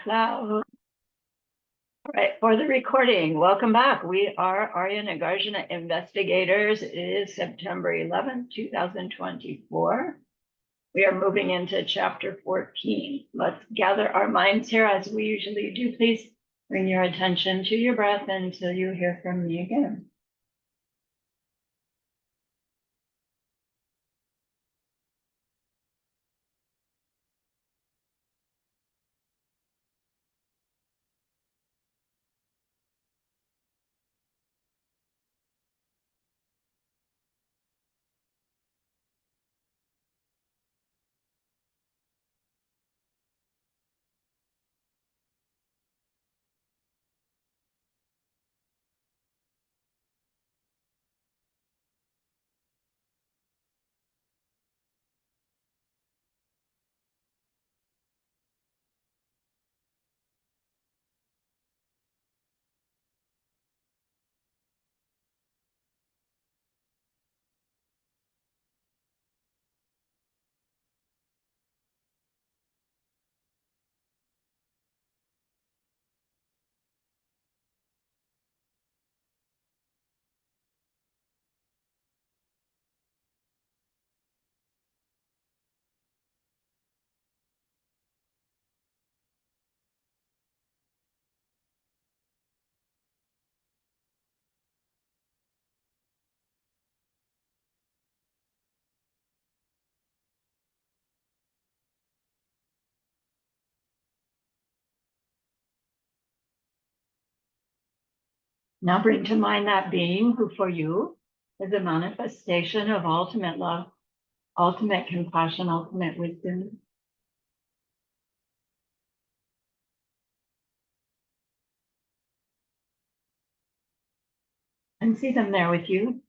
laugh loud. All right, for the recording, welcome back. We are Arya Nagarjuna investigators. It is September 11th, 2024. We are moving into chapter 14. Let's gather our minds here as we usually do. Please bring your attention to your breath until you hear from me again. Now bring to mind that being who for you is a manifestation of ultimate love, ultimate compassion, ultimate wisdom. And see them there with you,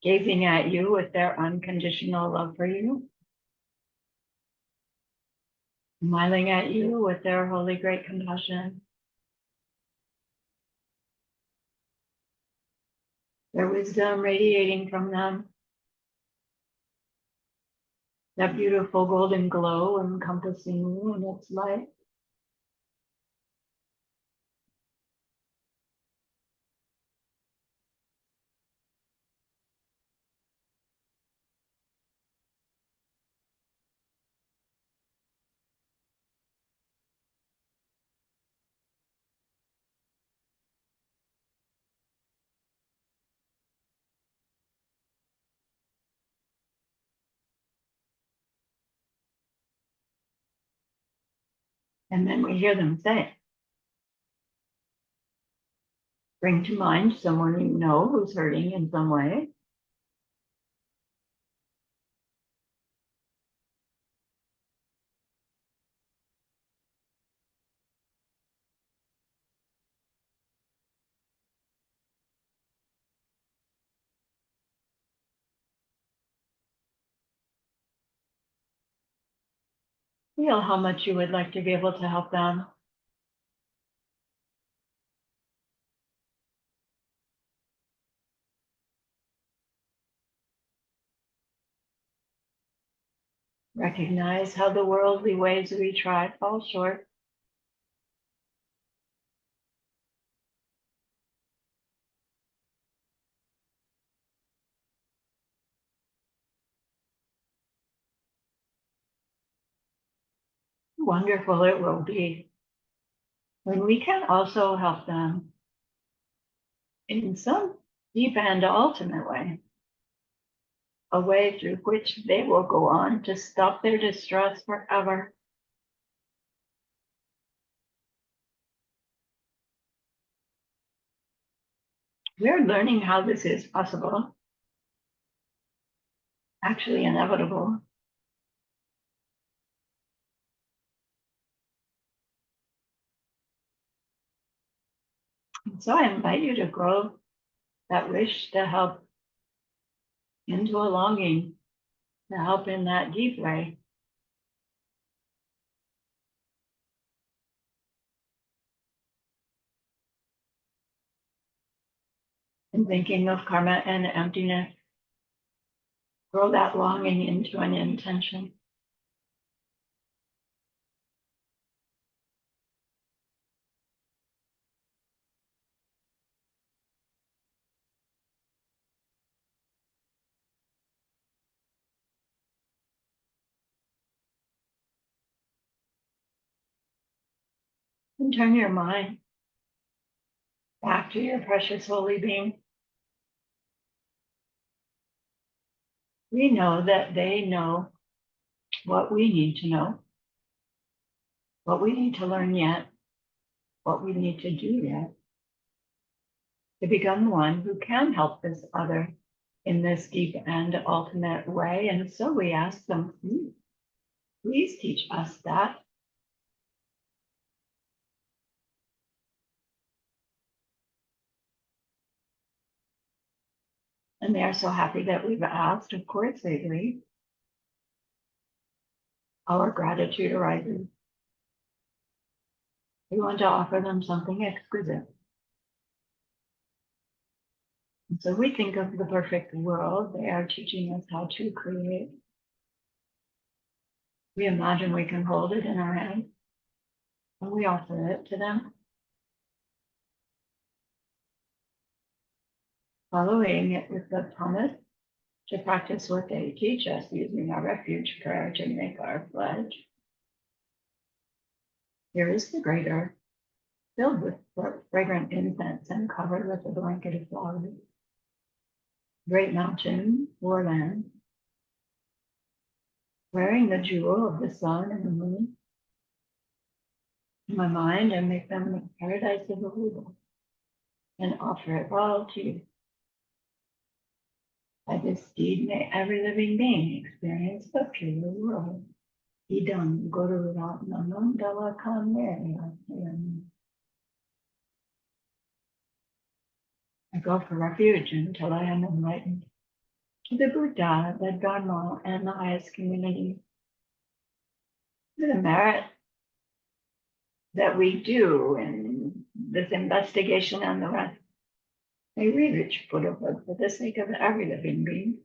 gazing at you with their unconditional love for you, smiling at you with their holy great compassion, their wisdom radiating from them, that beautiful golden glow encompassing you in its light. And then we hear them say, bring to mind someone you know who's hurting in some way. Feel how much you would like to be able to help them. Recognize how the worldly ways we try fall short. Wonderful it will be when we can also help them in some deep and ultimate way, a way through which they will go on to stop their distress forever. We're learning how this is possible, actually inevitable. And so I invite you to grow that wish to help into a longing to help in that deep way. And thinking of karma and emptiness, grow that longing into an intention. And turn your mind back to your precious holy being. We know that they know what we need to know, what we need to learn yet, what we need to do yet, to become the one who can help this other in this deep and ultimate way. And so we ask them, please teach us that. And they are so happy that we've asked. Of course they agree. Our gratitude arises. We want to offer them something exquisite. And so we think of the perfect world they are teaching us how to create. We imagine we can hold it in our hands, and we offer it to them, following it with the promise to practice what they teach us, using our refuge prayer to make our pledge. Here is the great earth, filled with fragrant incense and covered with a blanket of flowers. Great mountain or land, wearing the jewel of the sun and the moon in my mind, and make them the paradise of the Buddha, and offer it all to you. By this deed, may every living being experience the pure world. Idam Guru Ratnam Dalakam. I go for refuge until I am enlightened to the Buddha, the Dharma, and the highest community. The merit that we do in this investigation and the rest, may we reach Buddhahood for the sake of every living being.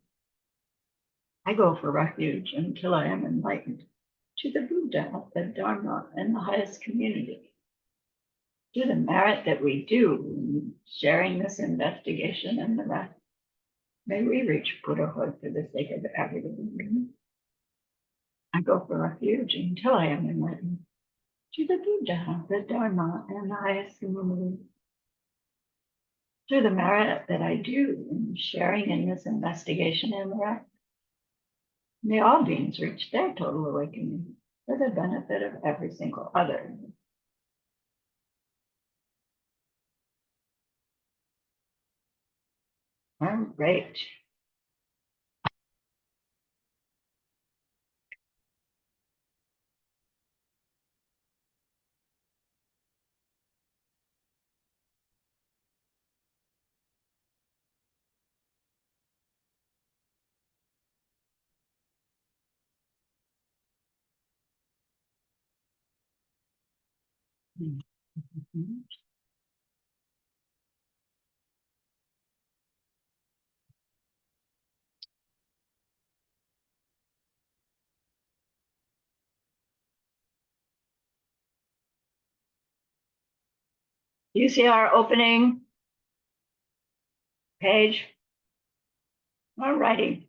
I go for refuge until I am enlightened to the Buddha, the Dharma, and the highest community. To the merit that we do in sharing this investigation and the rest, may we reach Buddhahood for the sake of every living being. I go for refuge until I am enlightened to the Buddha, the Dharma, and the highest community. Through the merit that I do in sharing in this investigation and the rest, may all beings reach their total awakening for the benefit of every single other. All right. You see our opening page? All righty.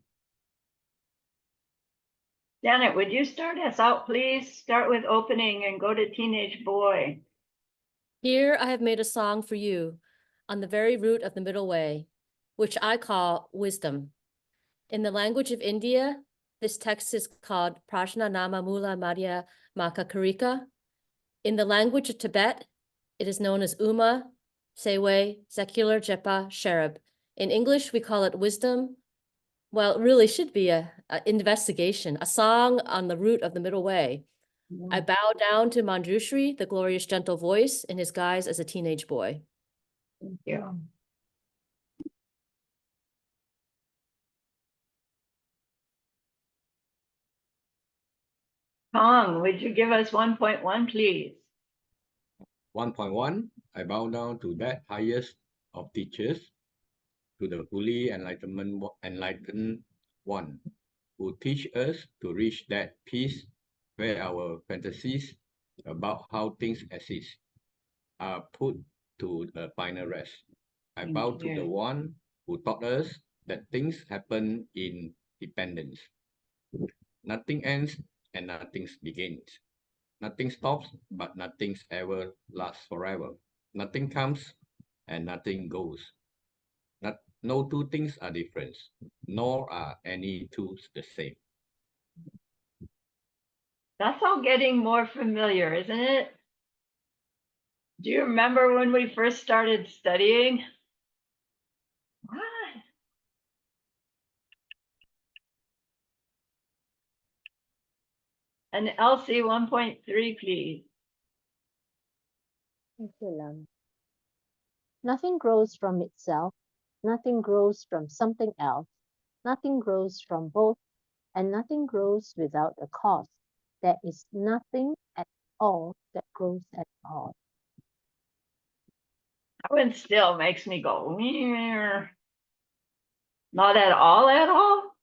Janet, would you start us out, please? Start with opening and go to teenage boy. Here I have made a song for you on the very root of the middle way, which I call wisdom. In the language of India, this text is called Prajna Nama Mula Madhya Makakarika. In the language of Tibet, it is known as Uma, Sewe, Secular Jepa, Sherab. In English, we call it wisdom. Well, it really should be an investigation, a song on the root of the middle way. I bow down to Manjushri, the glorious gentle voice, in his guise as a teenage boy. Thank you. Kong, would you give us 1.1, please? 1.1, I bow down to that highest of teachers, to the fully enlightened one, who teach us to reach that peace where our fantasies about how things exist are put to a final rest. I bow to the one who taught us that things happen in dependence. Nothing ends and nothing begins. Nothing stops, but nothing's ever lasts forever. Nothing comes and nothing goes. No two things are different, nor are any two the same. That's all getting more familiar, isn't it? Do you remember when we first started studying? What? And Elsie 1.3, please. Thank you, Lam. Nothing grows from itself, nothing grows from something else, nothing grows from both, and nothing grows without a cause. There is nothing at all that grows at all. That one still makes me go, "Meow." Not at all, at all?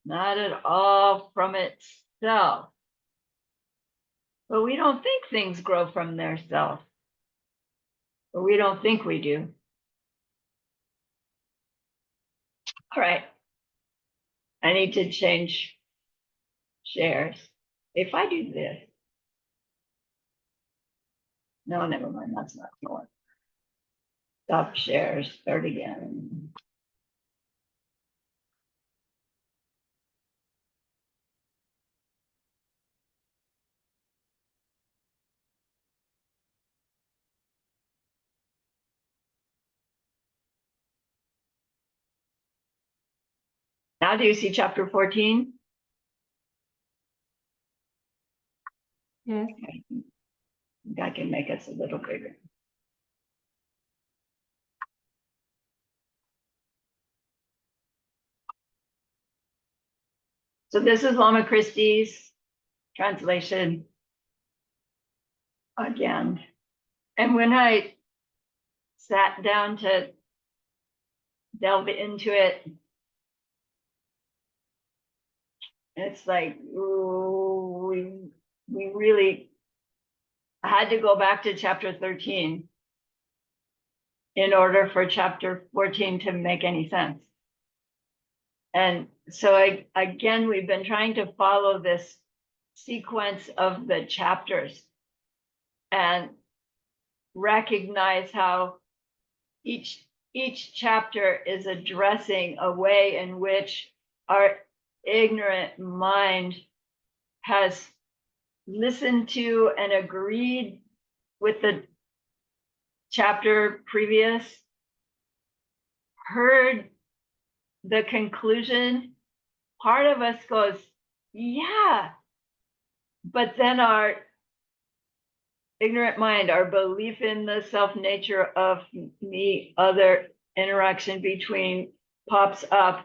Not at all from itself. But we don't think things grow from their self. But we don't think we do. All right. I need to change shares. If I do this. No, never mind. That's not going to work. Stop shares. Start again. Now do you see chapter 14? Yes. I can make us a little bigger. So this is Lama Christie's translation again. And when I sat down to delve into it, it's like, ooh, we really had to go back to chapter 13 in order for chapter 14 to make any sense. And so again, we've been trying to follow this sequence of the chapters and recognize how each chapter is addressing a way in which our ignorant mind has listened to and agreed with the chapter previous, heard the conclusion. Part of us goes, yeah, but then our ignorant mind, our belief in the self nature of me, other interaction between pops up,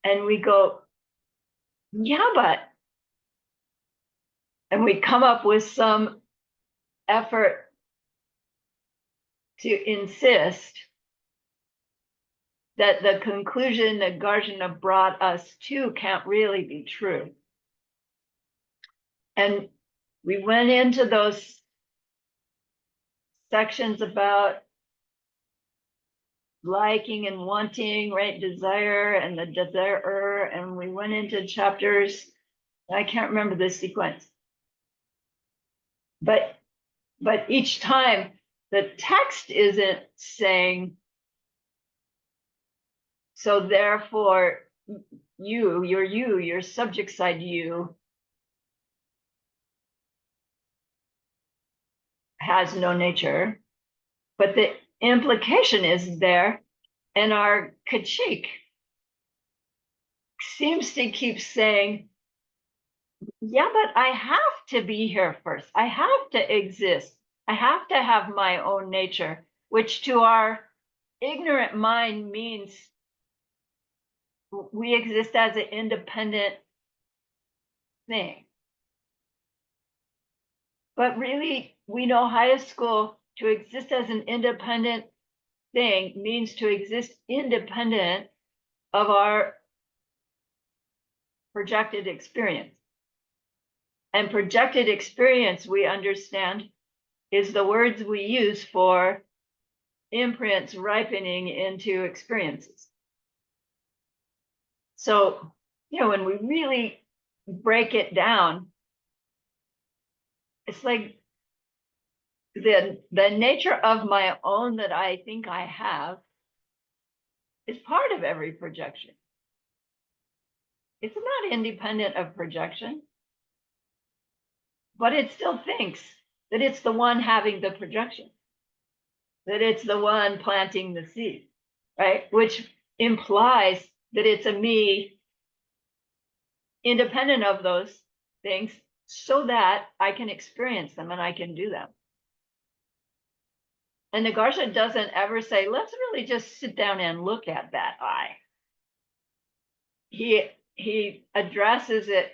and we go, yeah, but, and we come up with some effort to insist that the conclusion that Nagarjuna brought us to can't really be true. And we went into those sections about liking and wanting, right? Desire and the desirer. And we went into chapters, I can't remember the sequence. But each time the text isn't saying, so therefore your subject side you has no nature, but the implication is there, and our Kachik seems to keep saying, yeah, but I have to be here first. I have to exist. I have to have my own nature, which to our ignorant mind means we exist as an independent thing. But really, we know highest school to exist as an independent thing means to exist independent of our projected experience. And projected experience, we understand, is the words we use for imprints ripening into experiences. So, when we really break it down, it's like the nature of my own that I think I have is part of every projection. It's not independent of projection, but it still thinks that it's the one having the projection, that it's the one planting the seed, right? Which implies that it's a me independent of those things so that I can experience them and I can do them. And Nagarjuna doesn't ever say, let's really just sit down and look at that I. He addresses it,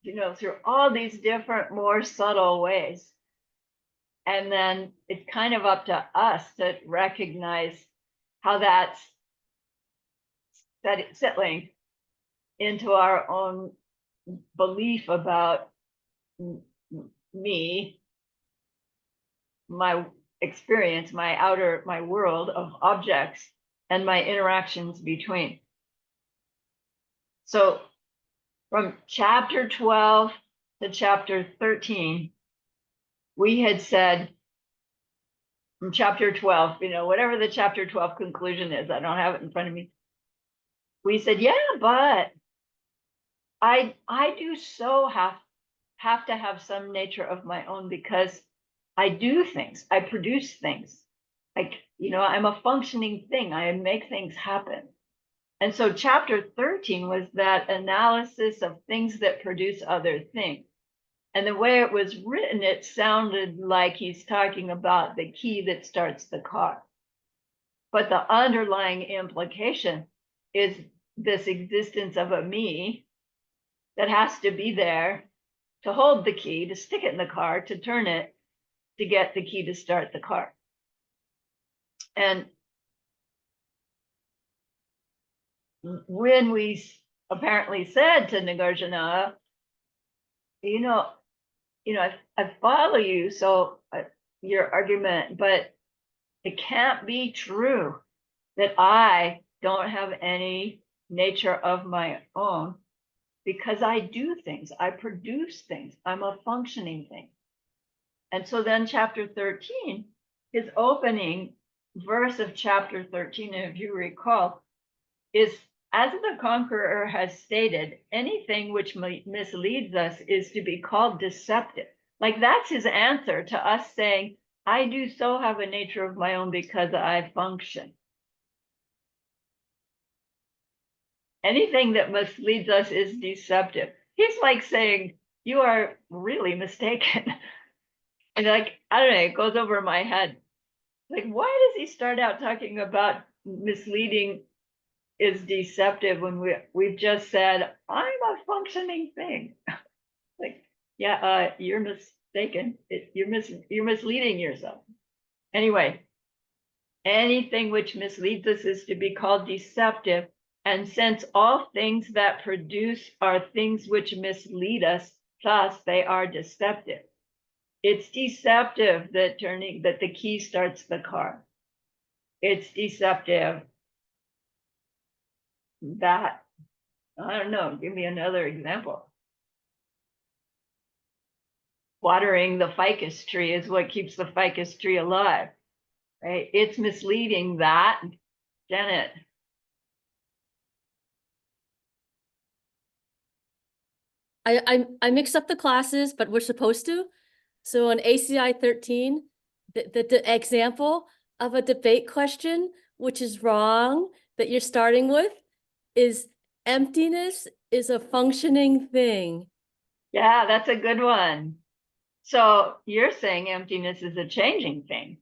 through all these different, more subtle ways. And then it's kind of up to us to recognize how that's settling into our own belief about me, my experience, my world of objects, and my interactions between. So from chapter 12 to chapter 13, we had said from chapter 12, whatever the chapter 12 conclusion is, I don't have it in front of me. We said, yeah, but I do so have to have some nature of my own because I do things, I produce things. Like, I'm a functioning thing, I make things happen. And so chapter 13 was that analysis of things that produce other things. And the way it was written, it sounded like he's talking about the key that starts the car. But the underlying implication is this existence of a me that has to be there to hold the key, to stick it in the car, to turn it, to get the key to start the car. And when we apparently said to Nagarjuna, I follow you, so your argument, but it can't be true that I don't have any nature of my own because I do things, I produce things, I'm a functioning thing. And so then chapter 13, his opening verse of chapter 13, if you recall, is, as the conqueror has stated, anything which misleads us is to be called deceptive. Like that's his answer to us saying, I do so have a nature of my own because I function. Anything that misleads us is deceptive. He's like saying, you are really mistaken. And like, I don't know, it goes over my head. Like, why does he start out talking about misleading is deceptive when we've just said, I'm a functioning thing? Like, yeah, you're mistaken. You're misleading yourself. Anyway, anything which misleads us is to be called deceptive. And since all things that produce are things which mislead us, thus they are deceptive. It's deceptive that the key starts the car. It's deceptive that, I don't know, give me another example. Watering the ficus tree is what keeps the ficus tree alive, right? It's misleading that, Janet. I mixed up the classes, but we're supposed to. So on ACI 13, the example of a debate question, which is wrong, that you're starting with, is emptiness is a functioning thing. Yeah, that's a good one. So you're saying emptiness is a changing thing.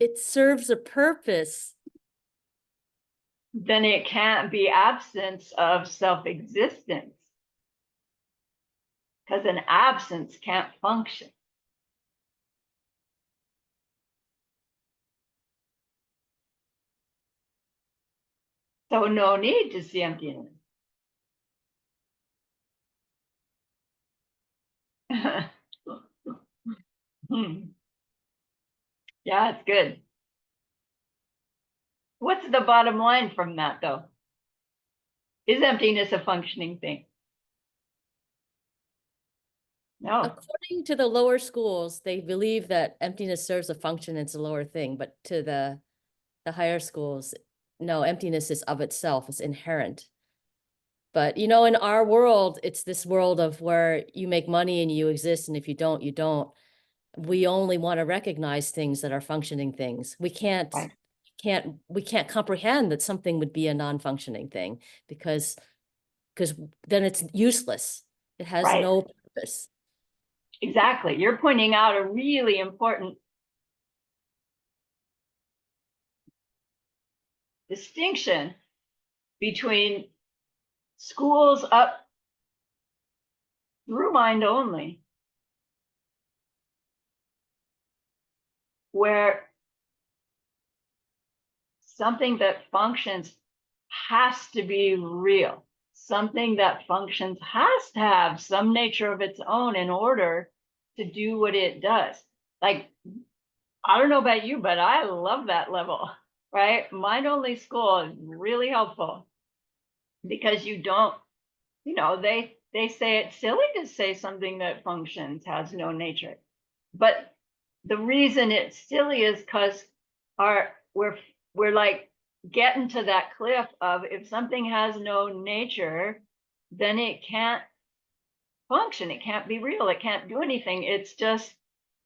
It serves a purpose. Then it can't be absence of self-existence, because an absence can't function. So no need to see emptiness. Yeah, it's good. What's the bottom line from that, though? Is emptiness a functioning thing? No. According to the lower schools, they believe that emptiness serves a function, it's a lower thing, but to the higher schools, no, emptiness is of itself, it's inherent. But you know, in our world, it's this world of where you make money and you exist, and if you don't, you don't. We only want to recognize things that are functioning things. We can't Right. comprehend that something would be a non-functioning thing because then it's useless. It has Right. no purpose. Exactly. You're pointing out a really important distinction between schools up through mind only, where something that functions has to be real. Something that functions has to have some nature of its own in order to do what it does. Like, I don't know about you, but I love that level, right? Mind only school is really helpful because you don't, they say it's silly to say something that functions has no nature. But the reason it's silly is because we're like getting to that cliff of if something has no nature, then it can't function, it can't be real, it can't do anything. It's just,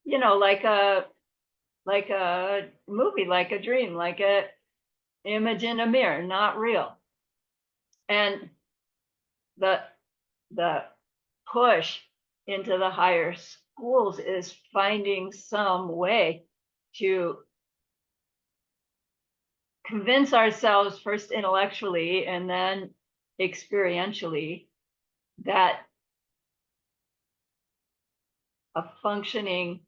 like a movie, like a dream, like a image in a mirror, not real. And the the push into the higher schools is finding some way to convince ourselves first intellectually and then experientially that a functioning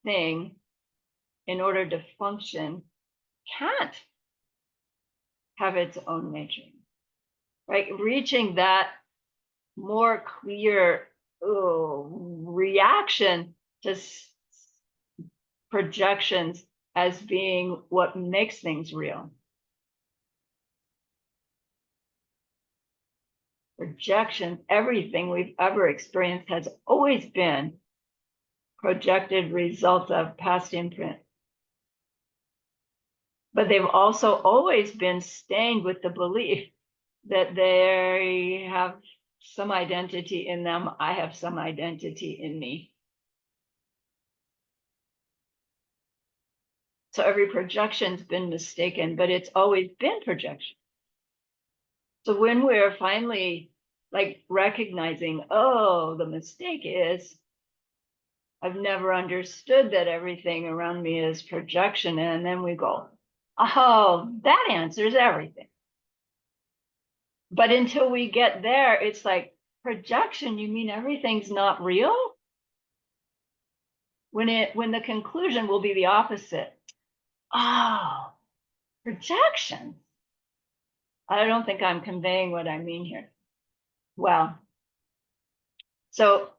thing, in order to function, can't have its own nature, right? Reaching that more clear reaction to projections as being what makes things real. Projection, everything we've ever experienced has always been projected result of past imprint. But they've also always been stained with the belief that they have some identity in them. I have some identity in me. So every projection's been mistaken, but it's always been projection. So when we're finally like recognizing, oh, the mistake is I've never understood that everything around me is projection. And then we go, oh, that answers everything. But until we get there, it's like projection, you mean everything's not real? When the conclusion will be the opposite. Oh, projection. I don't think I'm conveying what I mean here. Well, so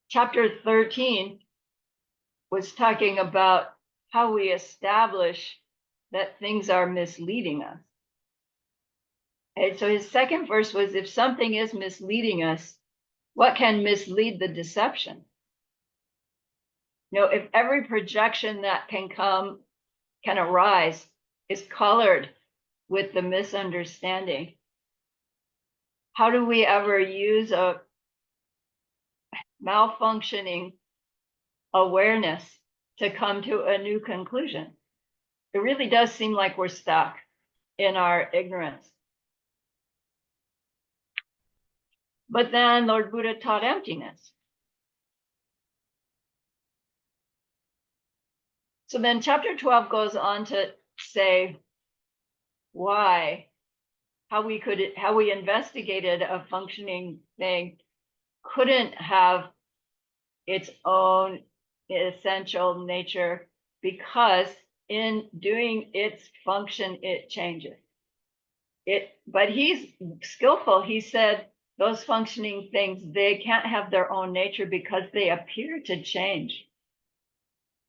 chapter 13 was talking about how we establish that things are misleading us. And so his second verse was, if something is misleading us, what can mislead the deception? If every projection that can arise is colored with the misunderstanding, how do we ever use a malfunctioning awareness to come to a new conclusion? It really does seem like we're stuck in our ignorance. But then Lord Buddha taught emptiness. So then chapter 12 goes on to say how we investigated a functioning thing couldn't have its own essential nature because in doing its function, it changes. But he's skillful. He said those functioning things, they can't have their own nature because they appear to change.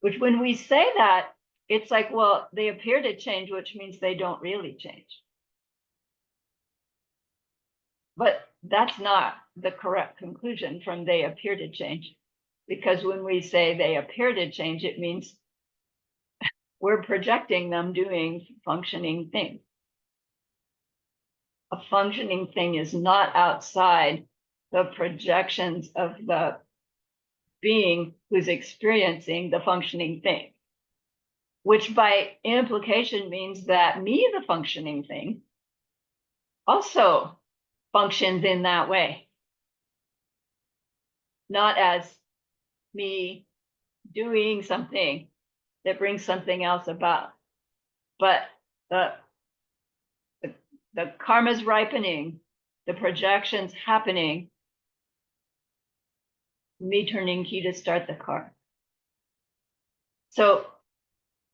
Which when we say that, it's like, well, they appear to change, which means they don't really change. But that's not the correct conclusion from they appear to change. Because when we say they appear to change, it means we're projecting them doing functioning things. A functioning thing is not outside the projections of the being who's experiencing the functioning thing, which by implication means that me, the functioning thing, also functions in that way. Not as me doing something that brings something else about, but the karma's ripening, the projections happening, me turning key to start the car. So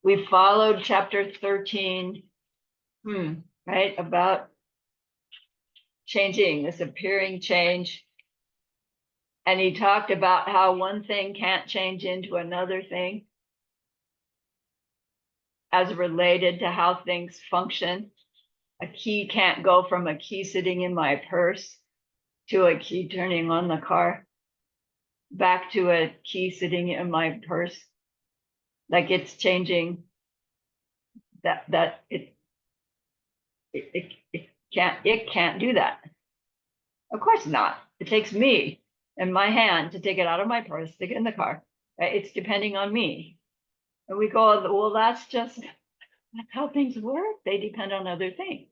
we followed chapter 13, right, about changing, this appearing change. And he talked about how one thing can't change into another thing as related to how things function. A key can't go from a key sitting in my purse to a key turning on the car, back to a key sitting in my purse. Like it's changing, that it can't do that. Of course not. It takes me and my hand to take it out of my purse, stick it in the car. Right? It's depending on me. And we go, well, that's how things work. They depend on other things.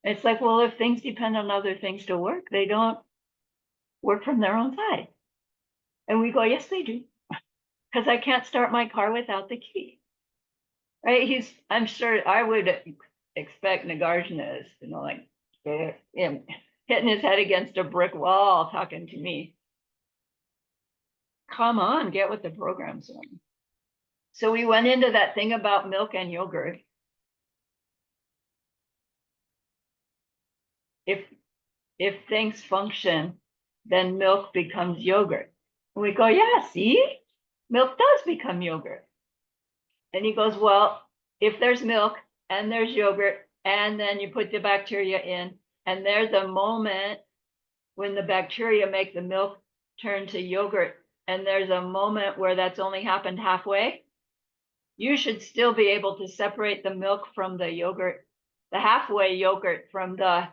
It's like, well, if things depend on other things to work, they don't work from their own side. And we go, yes, they do. Because I can't start my car without the key. Right? I'm sure I would expect Nagarjuna is, like him hitting his head against a brick wall talking to me. Come on, get with the program, son. So we went into that thing about milk and yogurt. If things function, then milk becomes yogurt. And we go, yeah, see, milk does become yogurt. And he goes, well, if there's milk and there's yogurt, and then you put the bacteria in, and there's a moment when the bacteria make the milk turn to yogurt, and there's a moment where that's only happened halfway, you should still be able to separate the milk from the yogurt, the halfway yogurt from the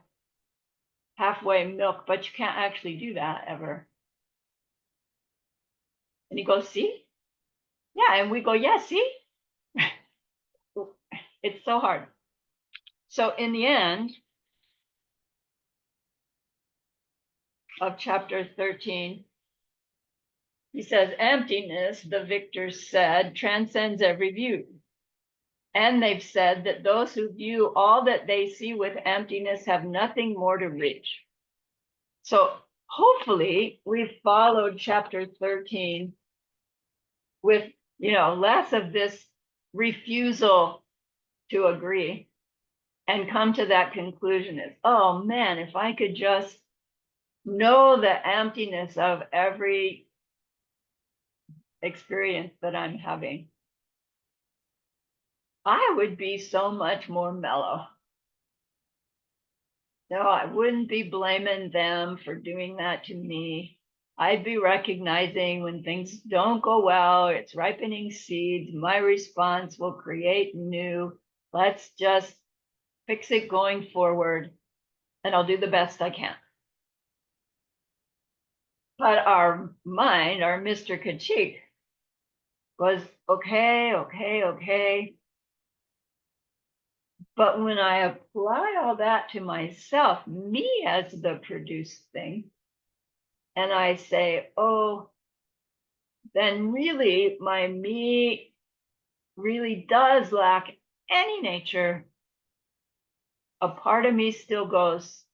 halfway milk, but you can't actually do that ever. And he goes, see? Yeah, and we go, yeah, see? It's so hard. So in the end of chapter 13, he says, emptiness, the victors said, transcends every view. And they've said that those who view all that they see with emptiness have nothing more to reach. So hopefully we've followed chapter 13 with, less of this refusal to agree and come to that conclusion is, oh man, if I could just know the emptiness of every experience that I'm having, I would be so much more mellow. No, I wouldn't be blaming them for doing that to me. I'd be recognizing when things don't go well, it's ripening seeds. My response will create new. Let's just fix it going forward, and I'll do the best I can. But our mind, our Mr. Kachik, was okay. But when I apply all that to myself, me as the produced thing, and I say, oh, then really my me really does lack any nature, a part of me still goes,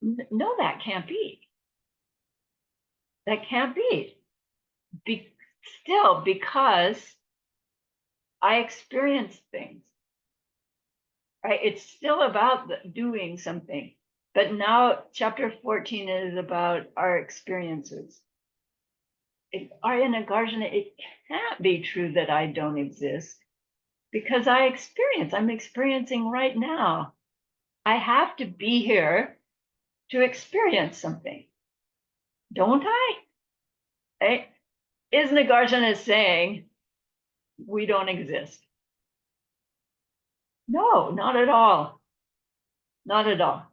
no, that can't be. That can't be. Still, because I experience things, right? It's still about doing something. But now chapter 14 is about our experiences. Arya Nagarjuna, it can't be true that I don't exist because I'm experiencing right now. I have to be here to experience something, don't I? Right? Is Nagarjuna saying we don't exist? No, not at all. Not at all.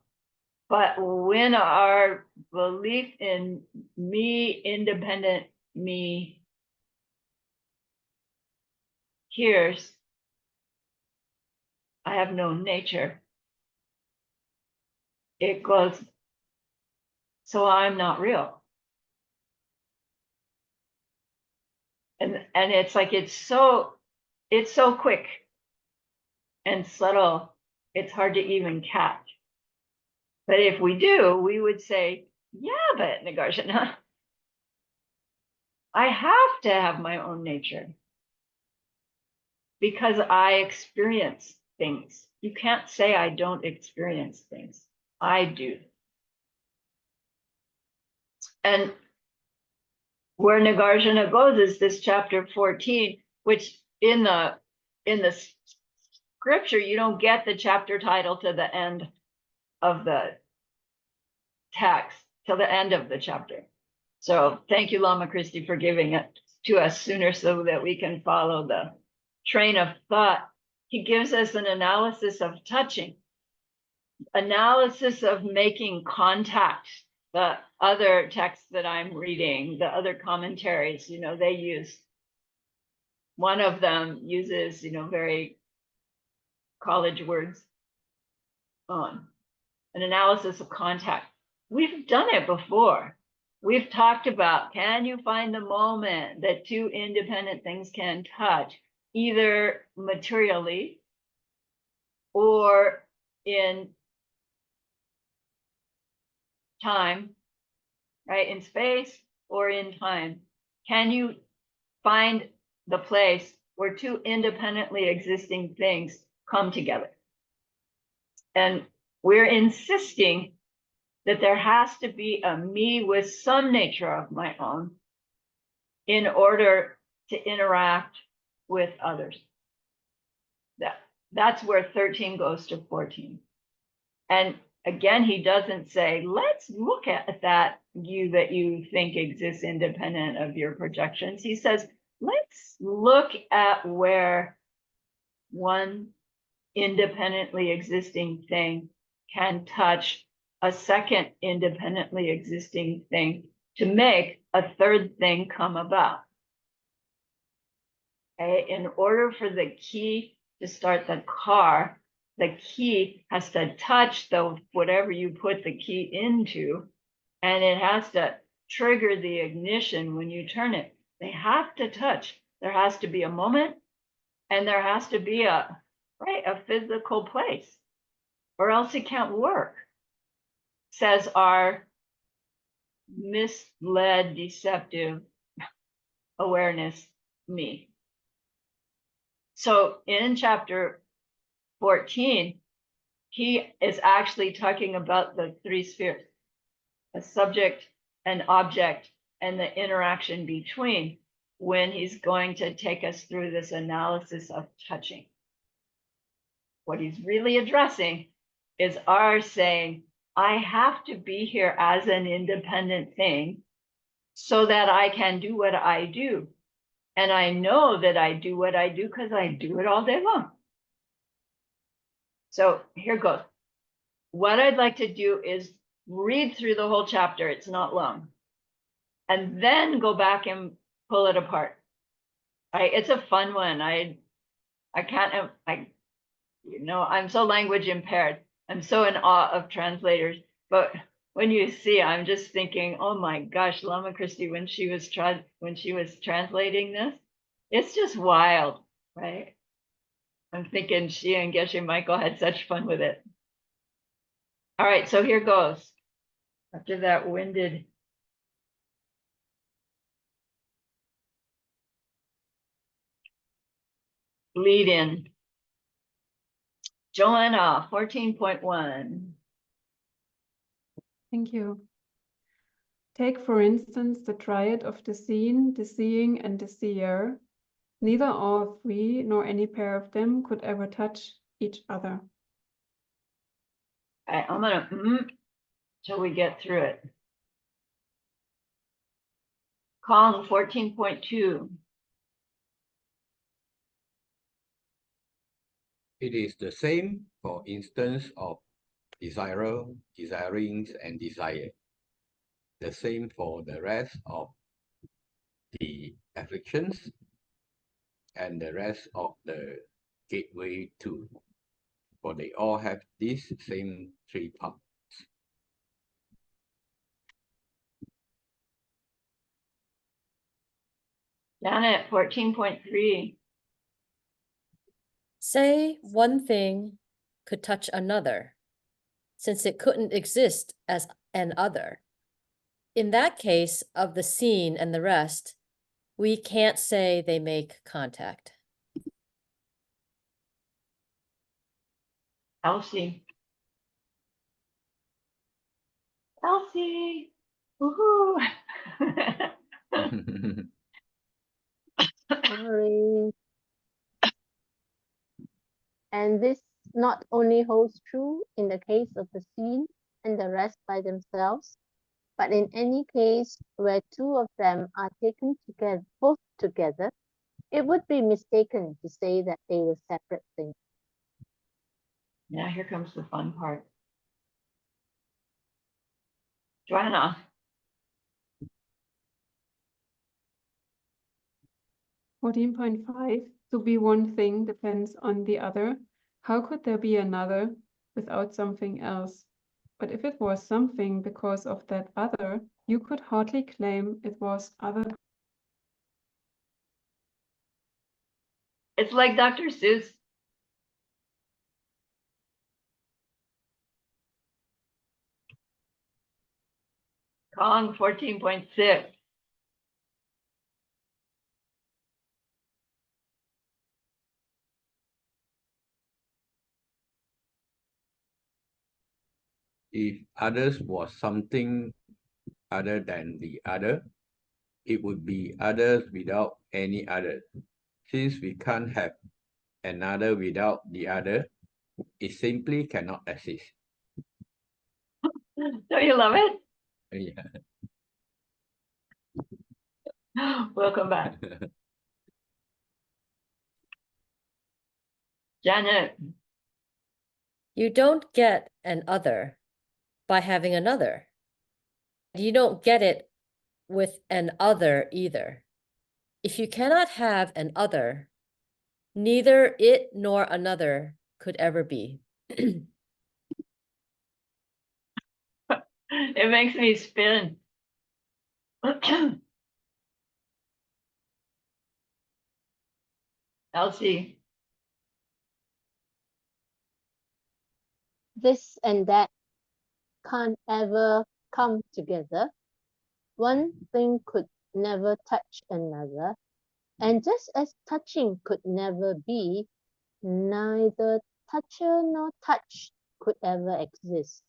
But when our belief in me, independent me, hears, I have no nature, it goes, so I'm not real. And it's like it's so quick and subtle, it's hard to even catch. But if we do, we would say, yeah, but Nagarjuna, I have to have my own nature because I experience things. You can't say I don't experience things. I do. And where Nagarjuna goes is this chapter 14, which in the scripture, you don't get the chapter title to the end of the text, till the end of the chapter. So thank you, Lama Christie, for giving it to us sooner so that we can follow the train of thought. He gives us an analysis of touching, analysis of making contact. The other texts that I'm reading, the other commentaries, they use, one of them uses, very college words on an analysis of contact. We've done it before. We've talked about, can you find the moment that two independent things can touch, either materially or in time, right? In space or in time. Can you find the place where two independently existing things come together? And we're insisting that there has to be a me with some nature of my own in order to interact with others. That's where 13 goes to 14. And again, he doesn't say, let's look at that you that you think exists independent of your projections. He says, let's look at where one independently existing thing can touch a second independently existing thing to make a third thing come about. Okay? In order for the key to start the car, the key has to touch the whatever you put the key into, and it has to trigger the ignition when you turn it. They have to touch. There has to be a moment, and there has to be a physical place, or else it can't work, says our misled, deceptive awareness, me. So in chapter 14, he is actually talking about the three spheres, a subject, an object, and the interaction between, when he's going to take us through this analysis of touching. What he's really addressing is our saying, I have to be here as an independent thing so that I can do what I do. And I know that I do what I do because I do it all day long. So here goes. What I'd like to do is read through the whole chapter. It's not long. And then go back and pull it apart. It's a fun one. I'm so language impaired. I'm so in awe of translators. But when you see, I'm just thinking, oh my gosh, Lama Christie, when she was translating this, it's just wild, right? I'm thinking she and Geshe Michael had such fun with it. All right, so here goes. After that winded lead in. Joanna, 14.1. Thank you. Take, for instance, the triad of the seen, the seeing, and the seer. Neither all three nor any pair of them could ever touch each other. All right, I'm gonna till we get through it. Column 14.2. It is the same, for instance, of desirer, desirings, and desire. The same for the rest of the afflictions and the rest of the gateway too, for they all have these same three parts. Janet, 14.3. Say one thing could touch another, since it couldn't exist as an other. In that case of the seen and the rest, we can't say they make contact. Elsie. Elsie. Woohoo. Sorry. And this not only holds true in the case of the seen and the rest by themselves, but in any case where two of them are taken together, both together, it would be mistaken to say that they were separate things. Now here comes the fun part. Joanna. 14.5. To be one thing depends on the other. How could there be another without something else? But if it was something because of that other, you could hardly claim it was other. It's like Dr. Seuss. Column 14.6. If others was something other than the other, it would be others without any other. Since we can't have another without the other, it simply cannot exist. Don't you love it? Yeah. Welcome back. Janet. You don't get an other by having another. You don't get it with an other either. If you cannot have an other, neither it nor another could ever be. It makes me spin. Elsie. This and that can't ever come together. One thing could never touch another, and just as touching could never be, neither toucher nor touch could ever exist.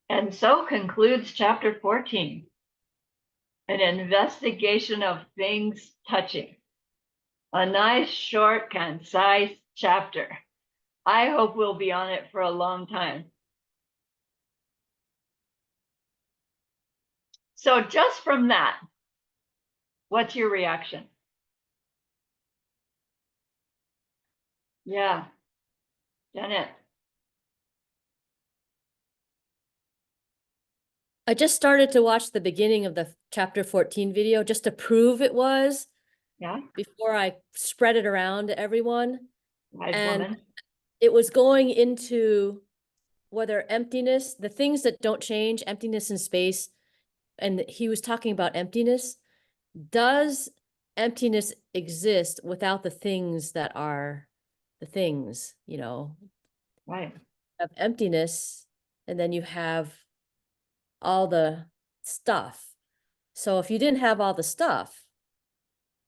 And so concludes chapter 14, an investigation of things touching. A nice, short, concise chapter. I hope we'll be on it for a long time. So just from that, what's your reaction? Yeah, Janet. I just started to watch the beginning of the chapter 14 video just to prove it was. Yeah, Before I spread it around to everyone. wise And woman. it was going into whether emptiness, the things that don't change, emptiness and space, and he was talking about emptiness. Does emptiness exist without the things that are the things, you know? Right. Of emptiness, and then you have all the stuff. So if you didn't have all the stuff,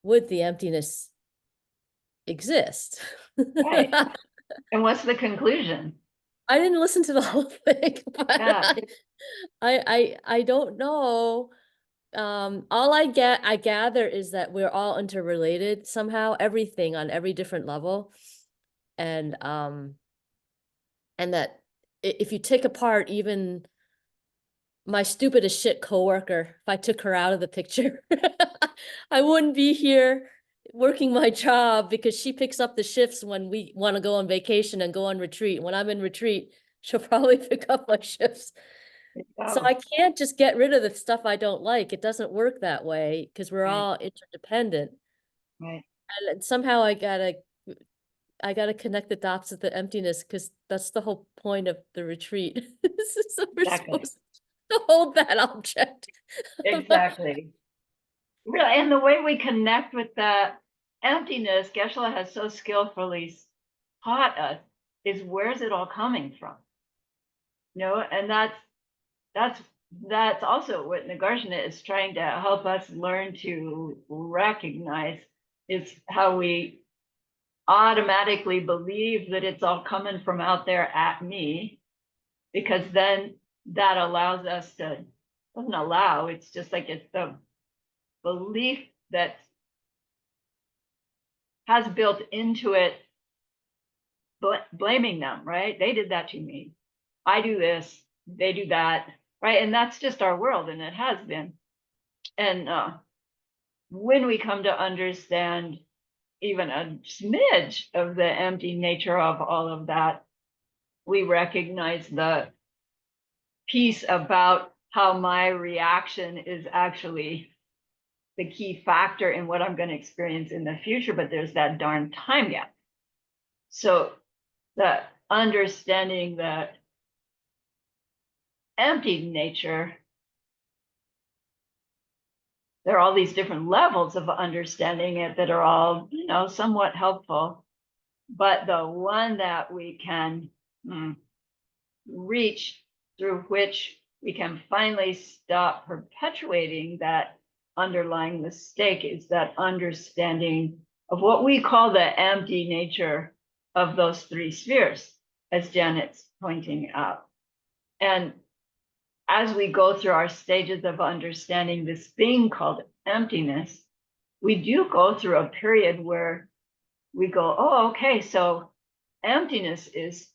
would the emptiness exist? Right. And what's the conclusion? I didn't listen to the whole thing, but Yeah. I don't know. All I gather is that we're all interrelated somehow, everything on every different level. And that if you take apart even my stupid as shit coworker, if I took her out of the picture, I wouldn't be here working my job because she picks up the shifts when we want to go on vacation and go on retreat. When I'm in retreat, she'll probably pick up my shifts. So Oh, I can't just get rid of the stuff I don't like. It doesn't work that way because we're Right. all interdependent. right. And somehow I gotta connect the dots with the emptiness because that's the whole point of the retreat. So we're Exactly. supposed to hold that object. Exactly. Really, and the way we connect with that emptiness, Geshe-la has so skillfully taught us, is where's it all coming from? And that's also what Nagarjuna is trying to help us learn to recognize, is how we automatically believe that it's all coming from out there at me, because then that allows us to, doesn't allow, it's just like it's the belief that has built into it blaming them, right? They did that to me. I do this, they do that, right? And that's just our world, and it has been. And when we come to understand even a smidge of the empty nature of all of that, we recognize the piece about how my reaction is actually the key factor in what I'm going to experience in the future, but there's that darn time gap. So the understanding that empty nature, there are all these different levels of understanding it that are all, somewhat helpful. But the one that we can reach, through which we can finally stop perpetuating that underlying mistake, is that understanding of what we call the empty nature of those three spheres, as Janet's pointing out. And as we go through our stages of understanding this thing called emptiness, we do go through a period where we go, oh, okay, so emptiness is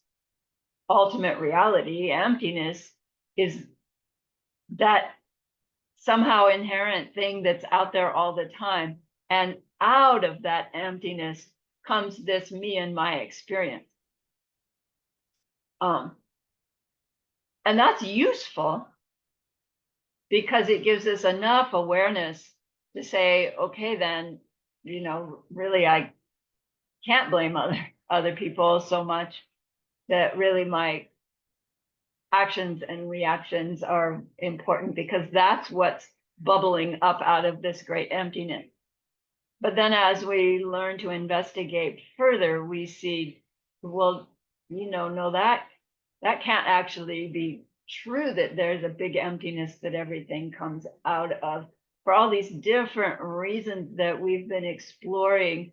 ultimate reality. Emptiness is that somehow inherent thing that's out there all the time. And out of that emptiness comes this me and my experience. And that's useful because it gives us enough awareness to say, okay, then, really, I can't blame other people so much, that really my actions and reactions are important, because that's what's bubbling up out of this great emptiness. But then as we learn to investigate further, we see, well, no, that can't actually be true, that there's a big emptiness that everything comes out of, for all these different reasons that we've been exploring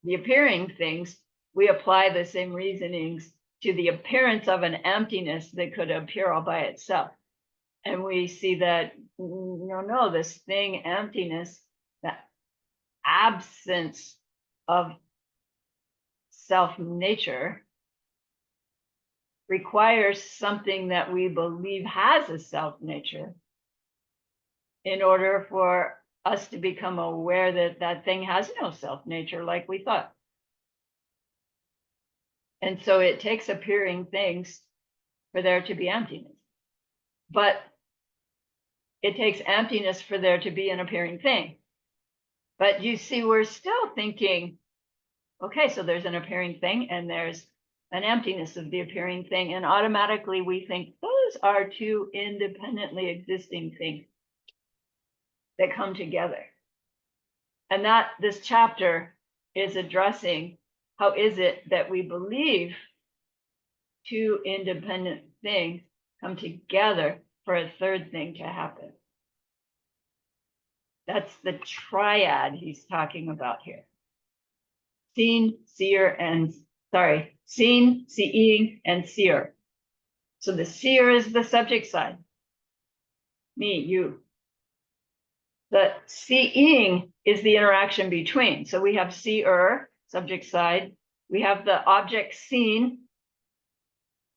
the appearing things. We apply the same reasonings to the appearance of an emptiness that could appear all by itself. And we see that, no, this thing, emptiness, that absence of self-nature, requires something that we believe has a self-nature in order for us to become aware that that thing has no self-nature like we thought. And so it takes appearing things for there to be emptiness. But it takes emptiness for there to be an appearing thing. But you see, we're still thinking, okay, so there's an appearing thing and there's an emptiness of the appearing thing. And automatically we think those are two independently existing things that come together. And that this chapter is addressing, how is it that we believe two independent things come together for a third thing to happen? That's the triad he's talking about here. Seen, seer, and sorry, seen, seeing, and seer. So the seer is the subject side. Me, you. The seeing is the interaction between. So we have seer, subject side. We have the object seen,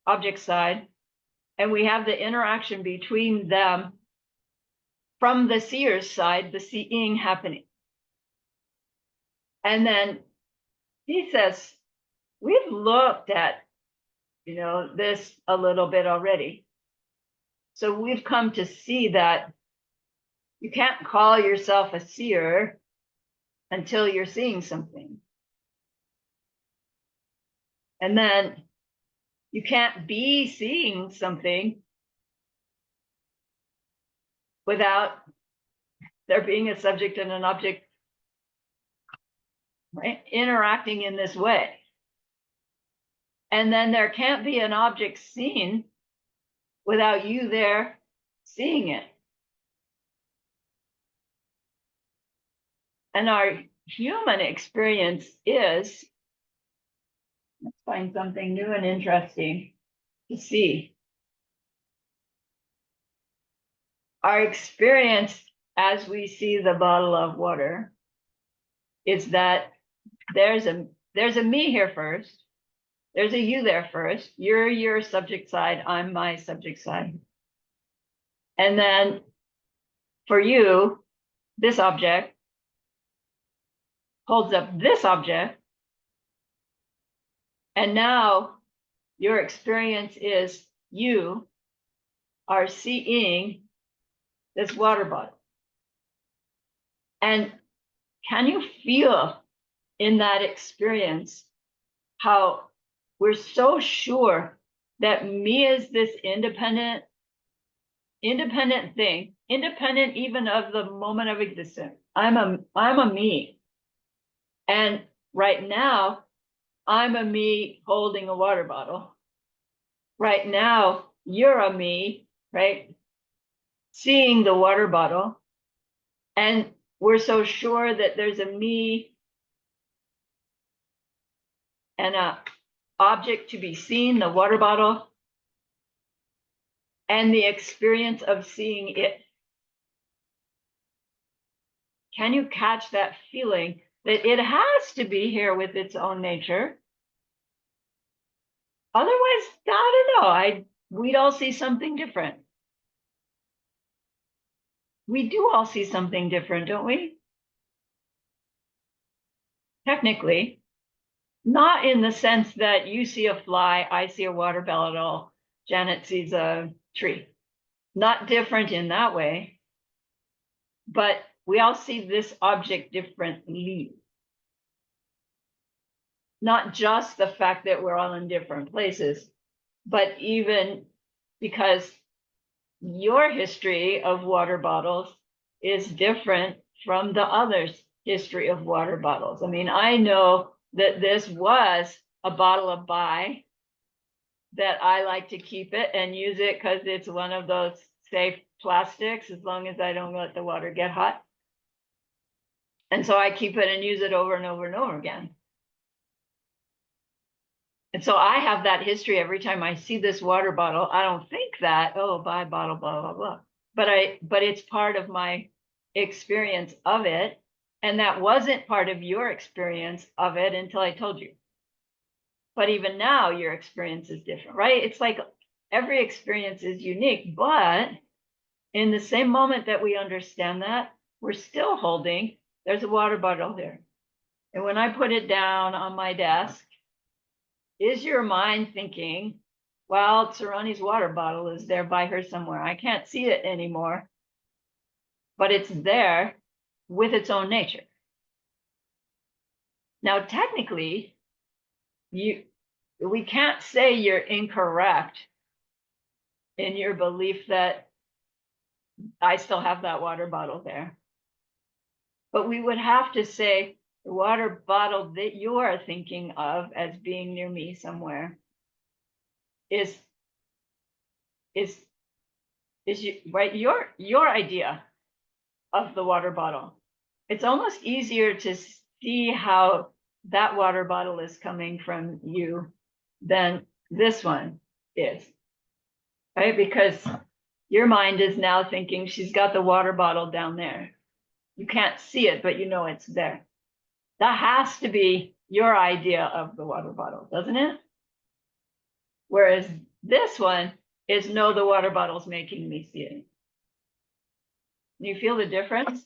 object side. And we have the interaction between them from the seer's side, the seeing happening. And then he says, we've looked at, this a little bit already. So we've come to see that you can't call yourself a seer until you're seeing something. And then you can't be seeing something without there being a subject and an object, right, interacting in this way. And then there can't be an object seen without you there seeing it. And our human experience is, let's find something new and interesting to see. Our experience as we see the bottle of water is that there's a me here first. There's a you there first. You're your subject side. I'm my subject side. And then for you, this object holds up this object. And now your experience is you are seeing this water bottle. And can you feel in that experience how we're so sure that me is this independent thing, independent even of the moment of existence. I'm a me. And right now, I'm a me holding a water bottle. Right now, you're a me, right? Seeing the water bottle. And we're so sure that there's a me and a object to be seen, the water bottle, and the experience of seeing it. Can you catch that feeling that it has to be here with its own nature? Otherwise, I don't know, we'd all see something different. We do all see something different, don't we? Technically, not in the sense that you see a fly, I see a water bottle, Janet sees a tree. Not different in that way, but we all see this object differently. Not just the fact that we're all in different places, but even because your history of water bottles is different from the others' history of water bottles. I mean, I know that this was a bottle of Bai, that I like to keep it and use it because it's one of those safe plastics, as long as I don't let the water get hot. And so I keep it and use it over and over and over again. And so I have that history. Every time I see this water bottle, I don't think that, oh, Bai bottle, blah, blah, blah. But it's part of my experience of it. And that wasn't part of your experience of it until I told you. But even now, your experience is different, right? It's like every experience is unique, but in the same moment that we understand that, we're still holding, there's a water bottle there. And when I put it down on my desk, is your mind thinking, well, Tsarani's water bottle is there by her somewhere. I can't see it anymore, but it's there with its own nature. Now, technically, we can't say you're incorrect in your belief that I still have that water bottle there. But we would have to say the water bottle that you are thinking of as being near me somewhere is right, your idea of the water bottle. It's almost easier to see how that water bottle is coming from you than this one is. Right? Because your mind is now thinking she's got the water bottle down there. You can't see it, but you know it's there. That has to be your idea of the water bottle, doesn't it? Whereas this one is no, the water bottle's making me see it. You feel the difference?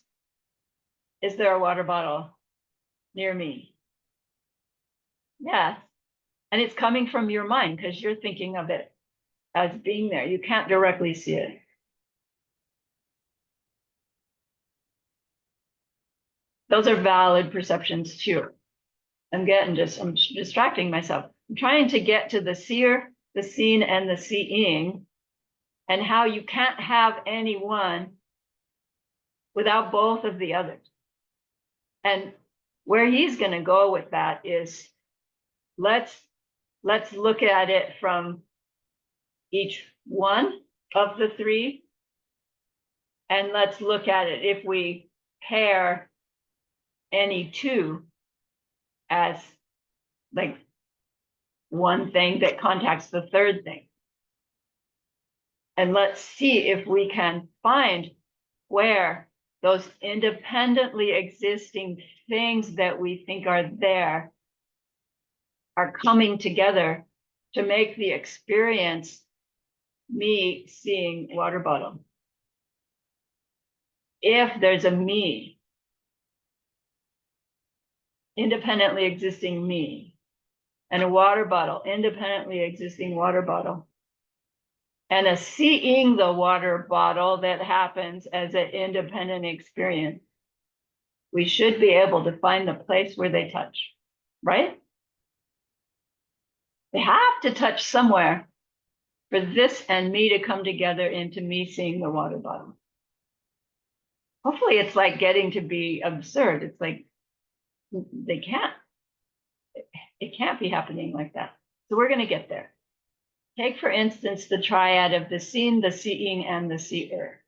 Is there a water bottle near me? Yes. And it's coming from your mind because you're thinking of it as being there. You can't directly see it. Those are valid perceptions too. I'm distracting myself. I'm trying to get to the seer, the seen, and the seeing, and how you can't have any one without both of the others. And where he's going to go with that is let's look at it from each one of the three, and let's look at it if we pair any two as like one thing that contacts the third thing. And let's see if we can find where those independently existing things that we think are there are coming together to make the experience me seeing water bottle. If there's a me, independently existing me, and a water bottle, independently existing water bottle, and a seeing the water bottle that happens as an independent experience, we should be able to find the place where they touch, right? They have to touch somewhere for this and me to come together into me seeing the water bottle. Hopefully it's like getting to be absurd. It's like they can't, it can't be happening like that. So we're going to get there. Take, for instance, the triad of the seen, the seeing, and the seer.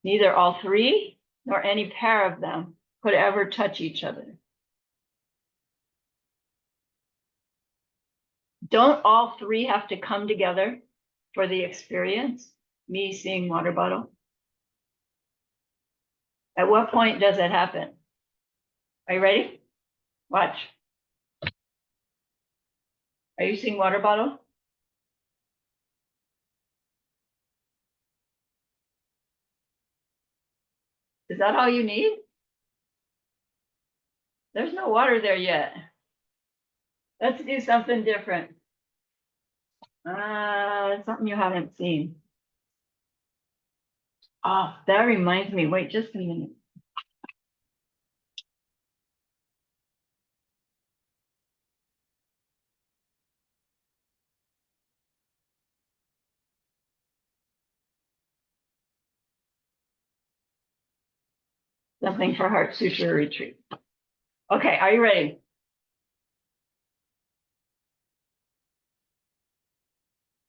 Neither all three nor any pair of them could ever touch each other. Don't all three have to come together for the experience, me seeing water bottle? At what point does it happen? Are you ready? Watch. Are you seeing water bottle? Is that all you need? There's no water there yet. Let's do something different. Something you haven't seen. Oh, that reminds me. Wait just a minute. Something for Heart Sutra Retreat. Okay, are you ready?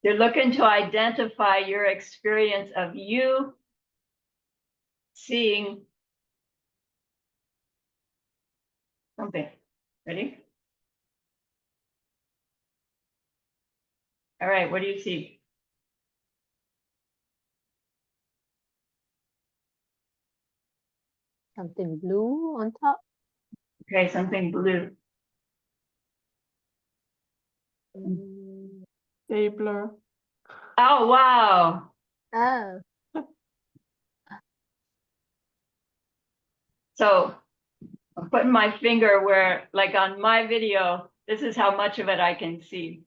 You're looking to identify your experience of you seeing something. Ready? All right, what do you see? Something blue on top. Okay, something blue. Mm. Stapler. Oh, wow. Oh, So I'm putting my finger where, like on my video, this is how much of it I can see.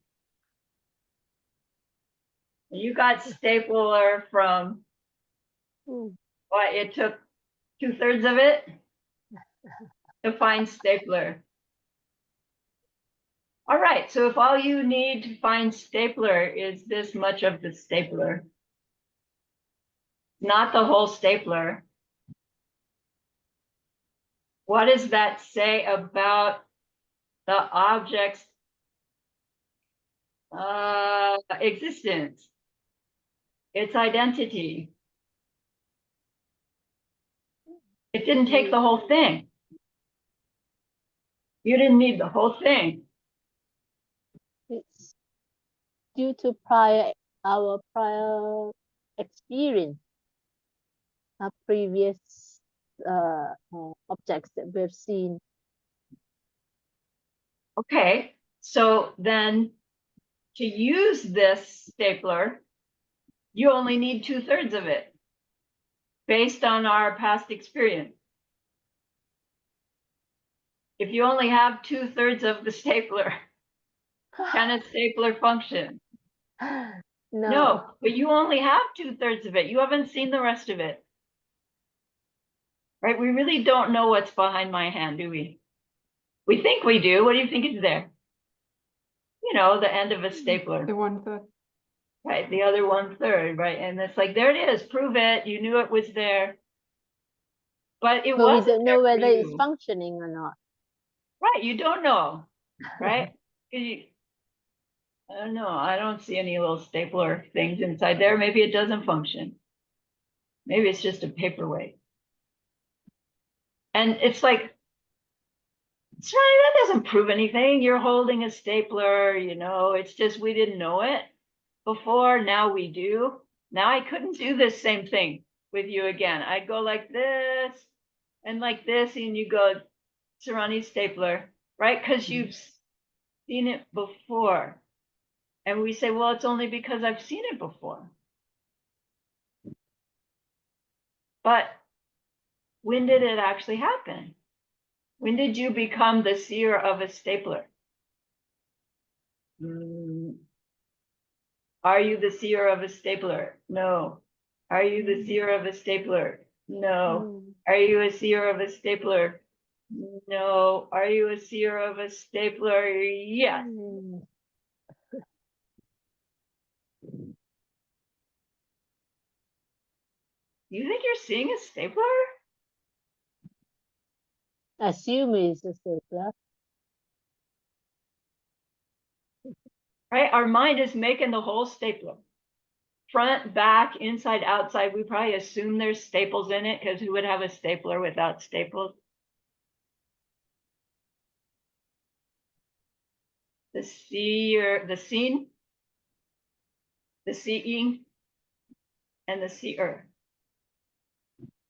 You got stapler from what? It took 2/3 of it to find stapler. All right, so if all you need to find stapler is this much of the stapler, not the whole stapler, what does that say about the object's existence, its identity? It didn't take the whole thing. You didn't need the whole thing. It's due to our prior experience, our previous objects that we've seen. Okay, so then to use this stapler, you only need 2/3 of it based on our past experience. If you only have 2/3 of the stapler, can a stapler function? No, but you only have 2/3 of it. You haven't seen the rest of it. Right? We really don't know what's behind my hand, do we? We think we do. What do you think is there? You know, the end of a stapler. The 1/3. Right, the other 1/3, right? And it's like, there it is, prove it. You knew it was there. But it But we wasn't don't know there for whether it's you. functioning or not. Right, you don't know, right? I don't know. I don't see any little stapler things inside there. Maybe it doesn't function. Maybe it's just a paperweight. And it's like, sorry, that doesn't prove anything. You're holding a stapler, you know, it's just we didn't know it before. Now we do. Now I couldn't do this same thing with you again. I'd go like this and like this, and you go, Sarani stapler, right? Because you've seen it before. And we say, well, it's only because I've seen it before. But when did it actually happen? When did you become the seer of a stapler? Are you the seer of a stapler? No. Are you the seer of a stapler? No. Are you a seer of a stapler? No. Are you a seer of a stapler? Yes. You think you're seeing a stapler? Assume it's a stapler. Right? Our mind is making the whole stapler. Front, back, inside, outside. We probably assume there's staples in it because who would have a stapler without staples? The seer, the seen, the seeing, and the seer.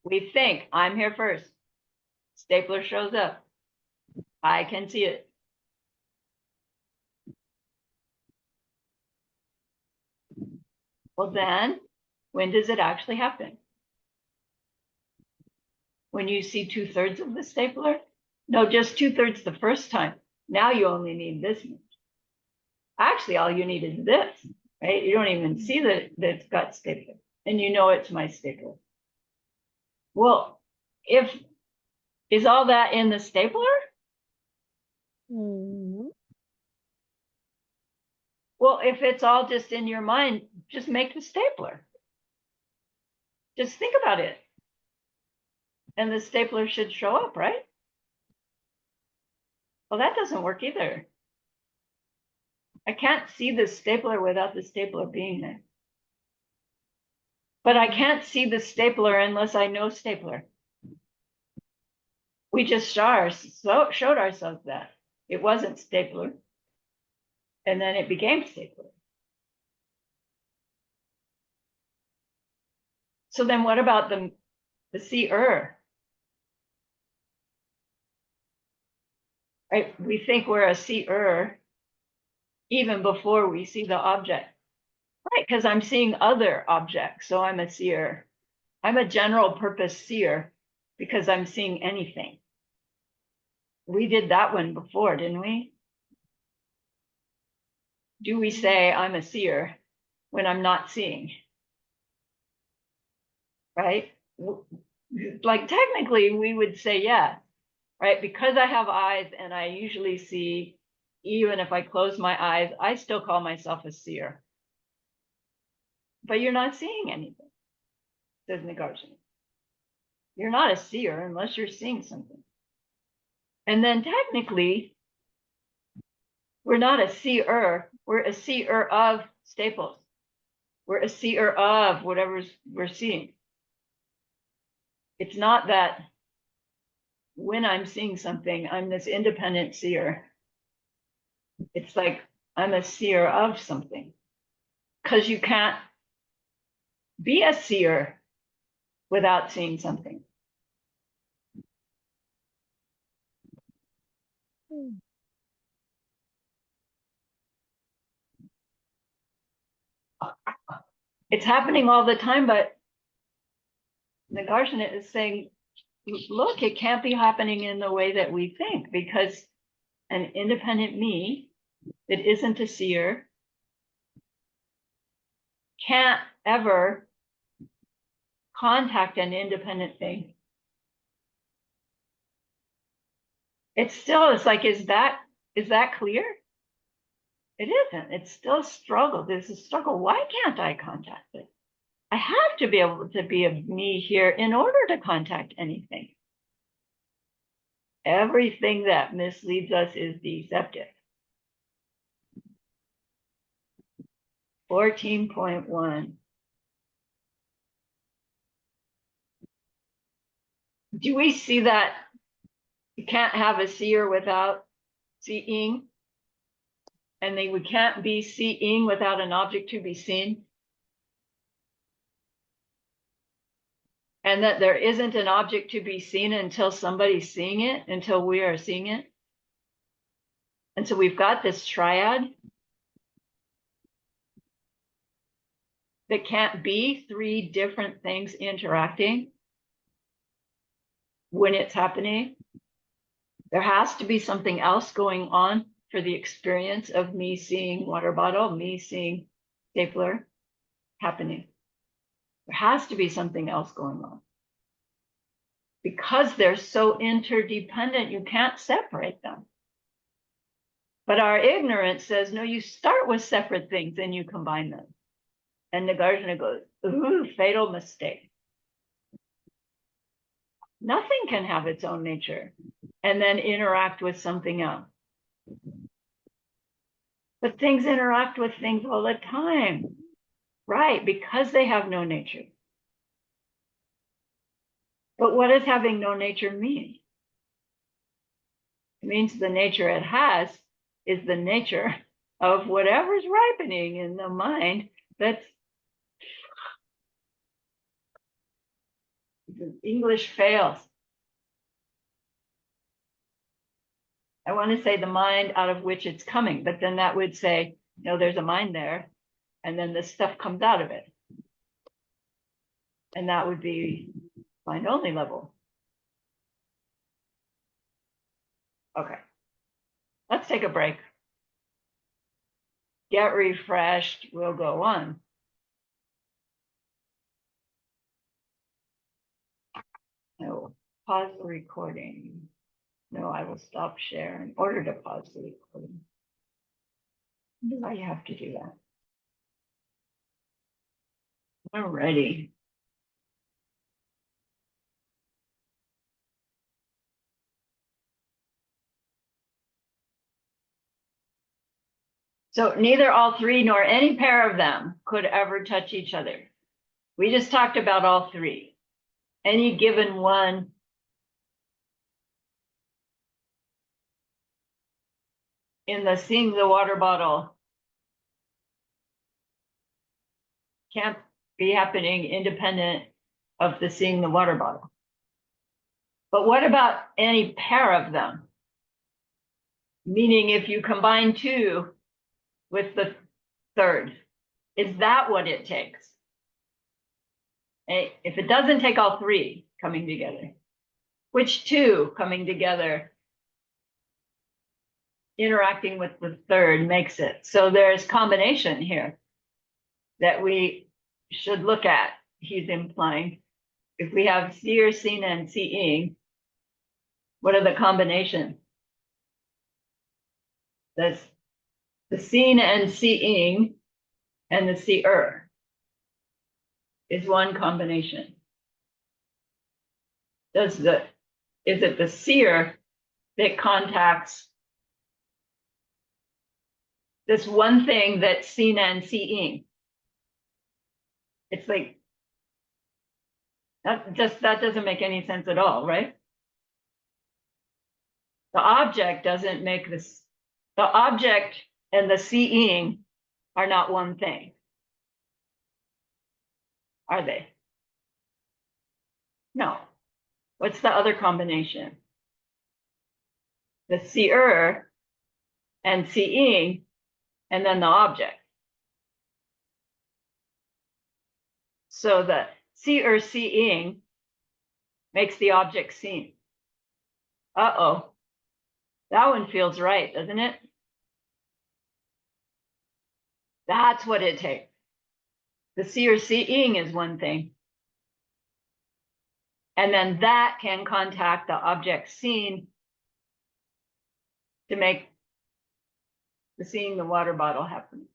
We think, I'm here first. Stapler shows up. I can see it. Well, then, when does it actually happen? When you see 2/3 of the stapler? No, just 2/3 the first time. Now you only need this much. Actually, all you need is this, right? You don't even see that it's got stapler, and you know it's my stapler. Well, is all that in the stapler? Well, if it's all just in your mind, just make the stapler. Just think about it. And the stapler should show up, right? Well, that doesn't work either. I can't see the stapler without the stapler being there. But I can't see the stapler unless I know stapler. We just showed ourselves that. It wasn't stapler. And then it became stapler. So then what about the seer? Right? We think we're a seer even before we see the object. Right, because I'm seeing other objects, so I'm a seer. I'm a general purpose seer because I'm seeing anything. We did that one before, didn't we? Do we say I'm a seer when I'm not seeing? Right? Like technically we would say yeah, right? Because I have eyes and I usually see, even if I close my eyes, I still call myself a seer. But you're not seeing anything, says Nagarjuna. You're not a seer unless you're seeing something. And then technically, we're not a seer, we're a seer of staples. We're a seer of whatever we're seeing. It's not that when I'm seeing something, I'm this independent seer. It's like I'm a seer of something. Because you can't be a seer without seeing something. It's happening all the time, but Nagarjuna is saying, look, it can't be happening in the way that we think, because an independent me that isn't a seer can't ever contact an independent thing. It's still, it's like, is that clear? It isn't. It's still a struggle. There's a struggle. Why can't I contact it? I have to be able to be a me here in order to contact anything. Everything that misleads us is deceptive. 14.1. Do we see that you can't have a seer without seeing? And we can't be seeing without an object to be seen? And that there isn't an object to be seen until somebody's seeing it, until we are seeing it? And so we've got this triad that can't be three different things interacting when it's happening. There has to be something else going on for the experience of me seeing water bottle, me seeing stapler happening. There has to be something else going on. Because they're so interdependent, you can't separate them. But our ignorance says, no, you start with separate things and you combine them. And Nagarjuna goes, ooh, fatal mistake. Nothing can have its own nature and then interact with something else. But things interact with things all the time, right? Because they have no nature. But what does having no nature mean? It means the nature it has is the nature of whatever's ripening in the mind that's English fails. I want to say the mind out of which it's coming, but then that would say, no, there's a mind there, and then this stuff comes out of it. And that would be mind only level. Okay. Let's take a break. Get refreshed. We'll go on. I will pause the recording. No, I will stop share in order to pause the recording. Why do you have to do that? Alrighty. So neither all three nor any pair of them could ever touch each other. We just talked about all three. Any given one in the seeing the water bottle can't be happening independent of the seeing the water bottle. But what about any pair of them? Meaning if you combine two with the third, is that what it takes? If it doesn't take all three coming together, which two coming together interacting with the third makes it? So there's combination here that we should look at, he's implying. If we have seer, seen, and seeing, what are the combinations? That's the seen and seeing and the seer is one combination. Is it the seer that contacts this one thing that's seen and seeing? It's like, that doesn't make any sense at all, right? The object doesn't make this, the object and the seeing are not one thing. Are they? No. What's the other combination? The seer and seeing, and then the object. So the seer seeing makes the object seen. Uh-oh. That one feels right, doesn't it? That's what it takes. The seer seeing is one thing. And then that can contact the object seen to make the seeing the water bottle happen.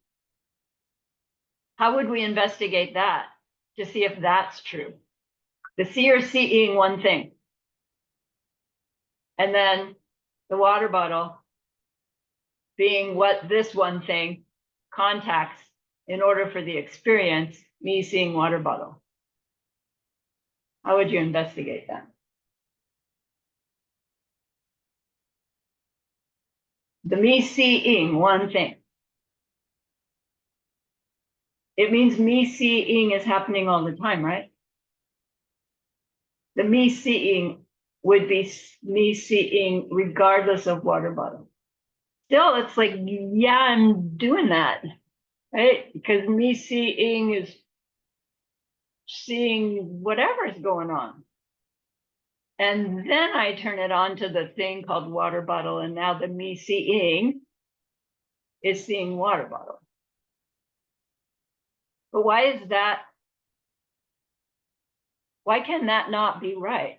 How would we investigate that to see if that's true? The seer seeing one thing. And then the water bottle being what this one thing contacts in order for the experience, me seeing water bottle. How would you investigate that? The me seeing one thing. It means me seeing is happening all the time, right? The me seeing would be me seeing regardless of water bottle. Still, it's like, yeah, I'm doing that, right? Because me seeing is seeing whatever's going on. And then I turn it on to the thing called water bottle. And now the me seeing is seeing water bottle. But why is that? Why can that not be right?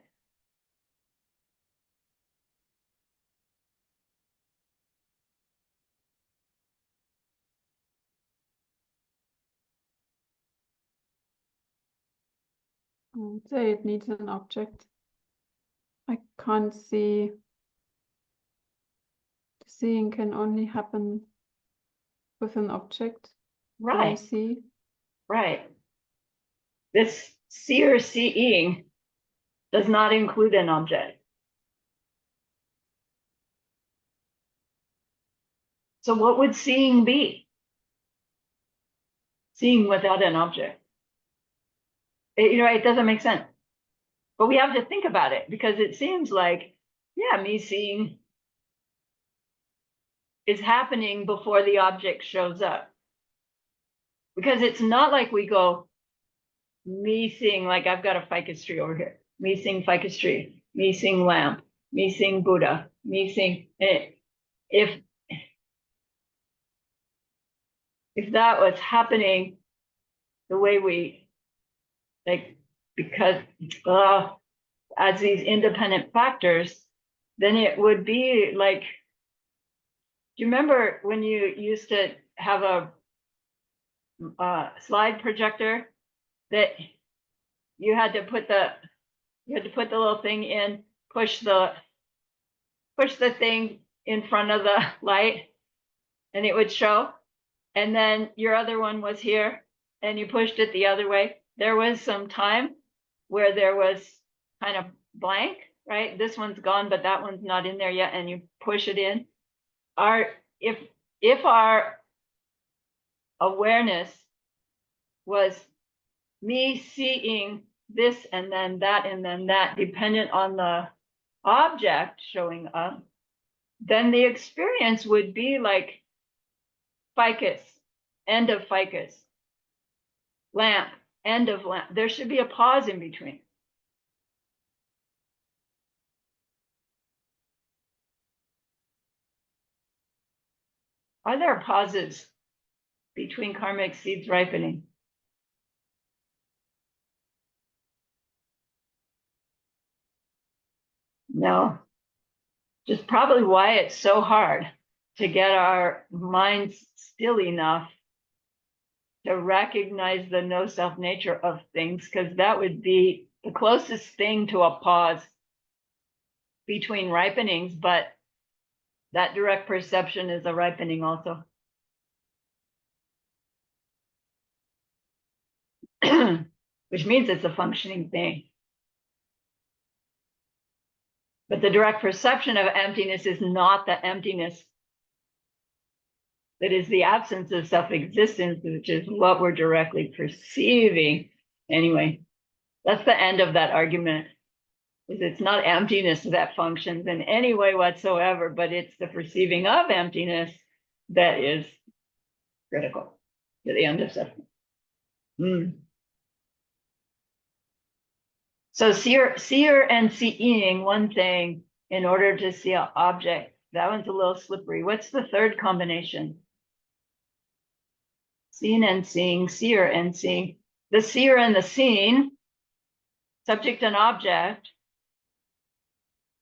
I would say it needs an object. I can't see. Seeing can only happen with an object that I Right, see. right. This seer seeing does not include an object. So what would seeing be? Seeing without an object. It doesn't make sense. But we have to think about it because it seems like, yeah, me seeing is happening before the object shows up. Because it's not like we go, me seeing, like I've got a ficus tree over here, me seeing ficus tree, me seeing lamp, me seeing Buddha, me seeing, if that was happening the way we, like, because as these independent factors, then it would be like, do you remember when you used to have a slide projector that you had to put the little thing in, push the thing in front of the light and it would show, and then your other one was here and you pushed it the other way. There was some time where there was kind of blank, right? This one's gone, but that one's not in there yet, and you push it in. If our awareness was me seeing this and then that, dependent on the object showing up, then the experience would be like ficus, end of ficus, lamp, end of lamp. There should be a pause in between. Are there pauses between karmic seeds ripening? No. Which is probably why it's so hard to get our minds still enough to recognize the no self nature of things, because that would be the closest thing to a pause between ripenings, but that direct perception is a ripening also. Which means it's a functioning thing. But the direct perception of emptiness is not the emptiness that is the absence of self-existence, which is what we're directly perceiving. Anyway, that's the end of that argument. Is it's not emptiness that functions in any way whatsoever, but it's the perceiving of emptiness that is critical to the end of suffering. So seer and seeing one thing in order to see an object. That one's a little slippery. What's the third combination? Seen and seeing, seer and seeing. The seer and the seen, subject and object,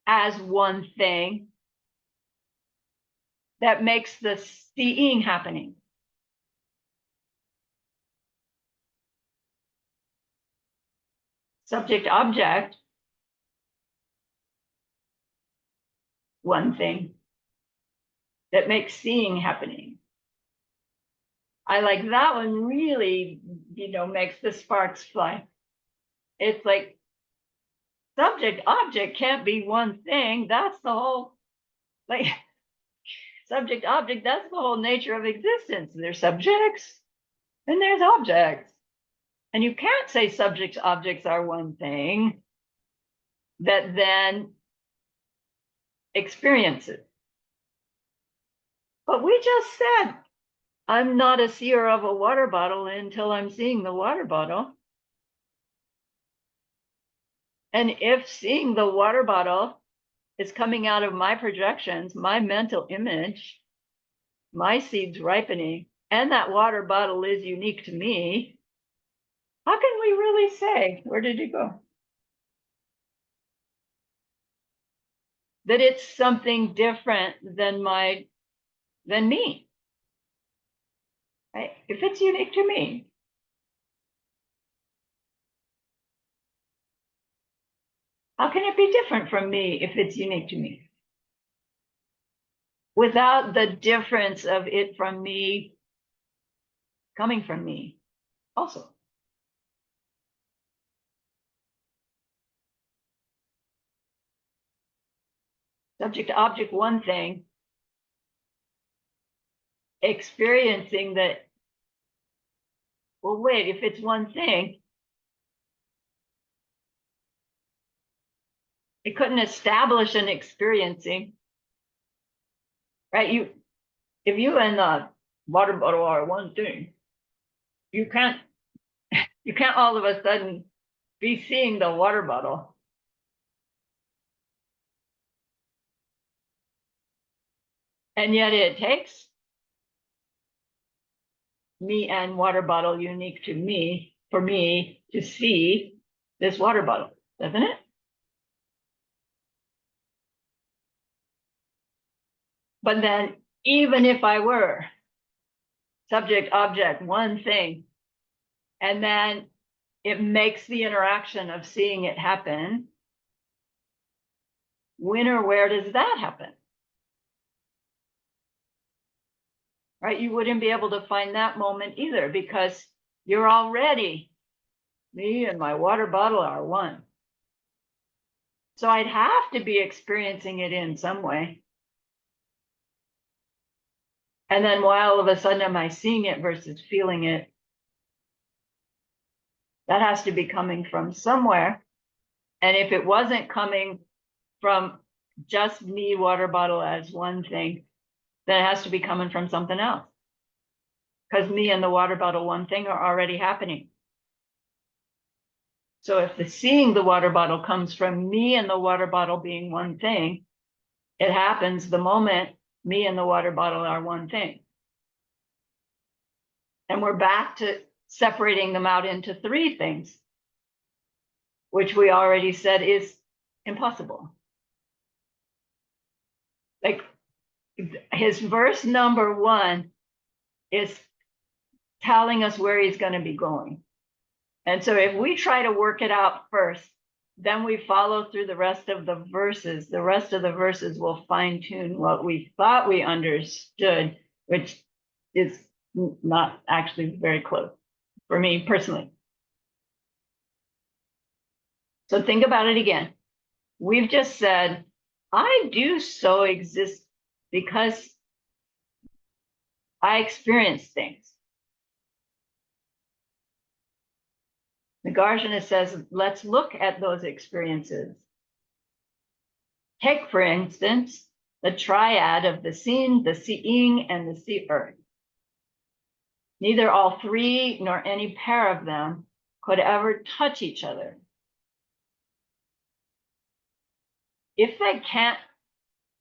as one thing that makes the seeing happening. Subject object, one thing that makes seeing happening. I like that one really, makes the sparks fly. It's like subject object can't be one thing. That's the whole, like, subject object, that's the whole nature of existence. There's subjects and there's objects. And you can't say subjects objects are one thing that then experiences. But we just said, I'm not a seer of a water bottle until I'm seeing the water bottle. And if seeing the water bottle is coming out of my projections, my mental image, my seeds ripening, and that water bottle is unique to me, how can we really say, where did it go? That it's something different than me. Right? If it's unique to me. How can it be different from me if it's unique to me? Without the difference of it from me coming from me also. Subject object, one thing, experiencing that, well, wait, if it's one thing, it couldn't establish an experiencing, right? If you and the water bottle are one thing, you can't all of a sudden be seeing the water bottle. And yet it takes me and water bottle unique to me, for me to see this water bottle, doesn't it? But then even if I were subject, object, one thing, and then it makes the interaction of seeing it happen, when or where does that happen? Right? You wouldn't be able to find that moment either because you're already, me and my water bottle are one. So I'd have to be experiencing it in some way. And then why all of a sudden am I seeing it versus feeling it? That has to be coming from somewhere. And if it wasn't coming from just me, water bottle as one thing, then it has to be coming from something else. Because me and the water bottle, one thing, are already happening. So if the seeing the water bottle comes from me and the water bottle being one thing, it happens the moment me and the water bottle are one thing. And we're back to separating them out into three things, which we already said is impossible. Like his verse number 1 is telling us where he's going to be going. And so if we try to work it out first, then we follow through the rest of the verses. The rest of the verses will fine-tune what we thought we understood, which is not actually very close for me personally. So think about it again. We've just said I do so exist because I experience things. Nagarjuna says, let's look at those experiences. Take, for instance, the triad of the seen, the seeing, and the seer. Neither all three nor any pair of them could ever touch each other. If they can't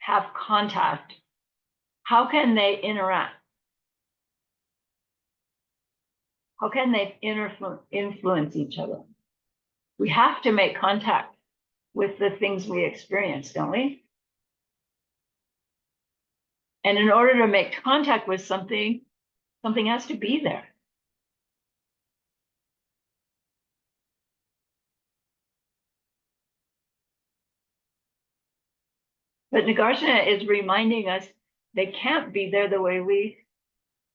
have contact, how can they interact? How can they influence each other? We have to make contact with the things we experience, don't we? And in order to make contact with something, something has to be there. But Nagarjuna is reminding us they can't be there the way we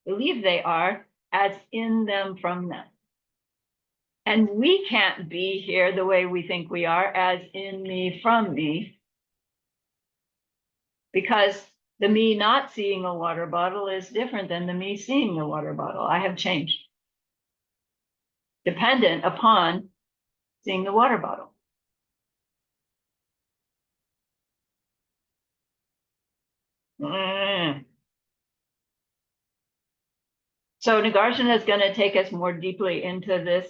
believe they are, as in them, from them. And we can't be here the way we think we are, as in me, from me, because the me not seeing a water bottle is different than the me seeing the water bottle. I have changed, dependent upon seeing the water bottle. So Nagarjuna is going to take us more deeply into this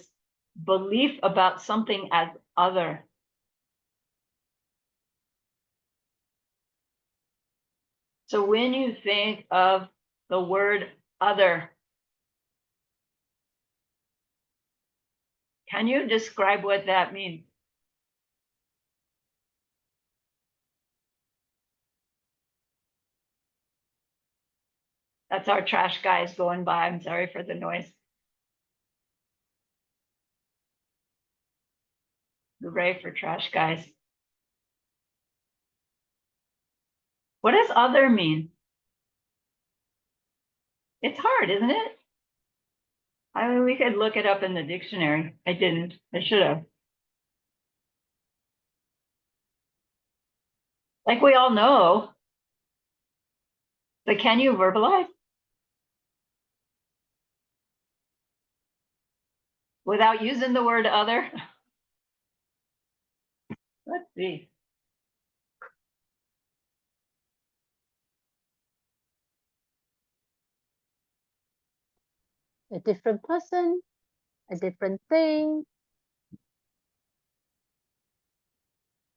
belief about something as other. So when you think of the word other, can you describe what that means? That's our trash guys going by. I'm sorry for the noise. Hooray for trash guys. What does other mean? It's hard, isn't it? I mean, we could look it up in the dictionary. I didn't. I should have. Like we all know. But can you verbalize? Without using the word other? Let's see. A different person, a different thing.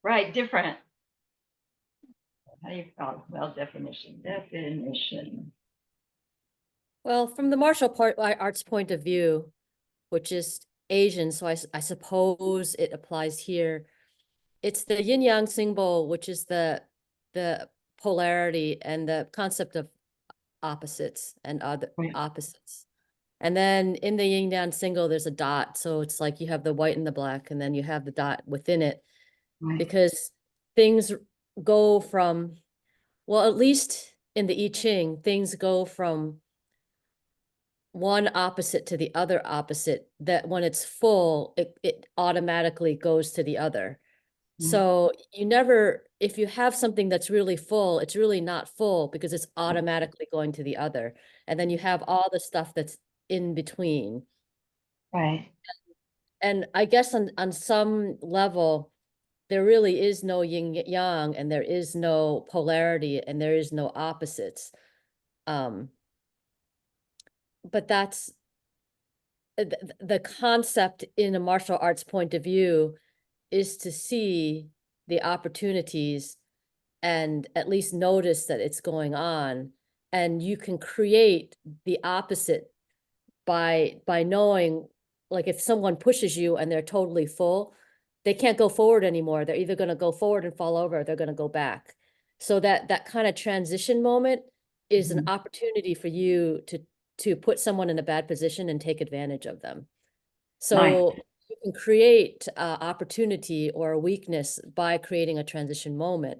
Right, different. How do you call it? Well, definition. Well, from the martial arts point of view, which is Asian, so I suppose it applies here. It's the yin yang symbol, which is the polarity and the concept of opposites and other opposites. And then in the yin yang symbol, there's a dot. So it's like you have the white and the black, and then you have the dot within it. Right. Because things go from, well, at least in the I Ching, things go from one opposite to the other opposite, that when it's full, it automatically goes to the other. So you never, if you have something that's really full, it's really not full because it's automatically going to the other. And then you have all the stuff that's in between. Right. And I guess on some level, there really is no yin yang, and there is no polarity, and there is no opposites. But that's the concept in a martial arts point of view, is to see the opportunities and at least notice that it's going on. And you can create the opposite by knowing, like if someone pushes you and they're totally full, they can't go forward anymore. They're either going to go forward and fall over, or they're going to go back. So that kind of transition moment is an opportunity for you to put someone in a bad position and take advantage of them. So you can create opportunity or a weakness by creating a transition moment.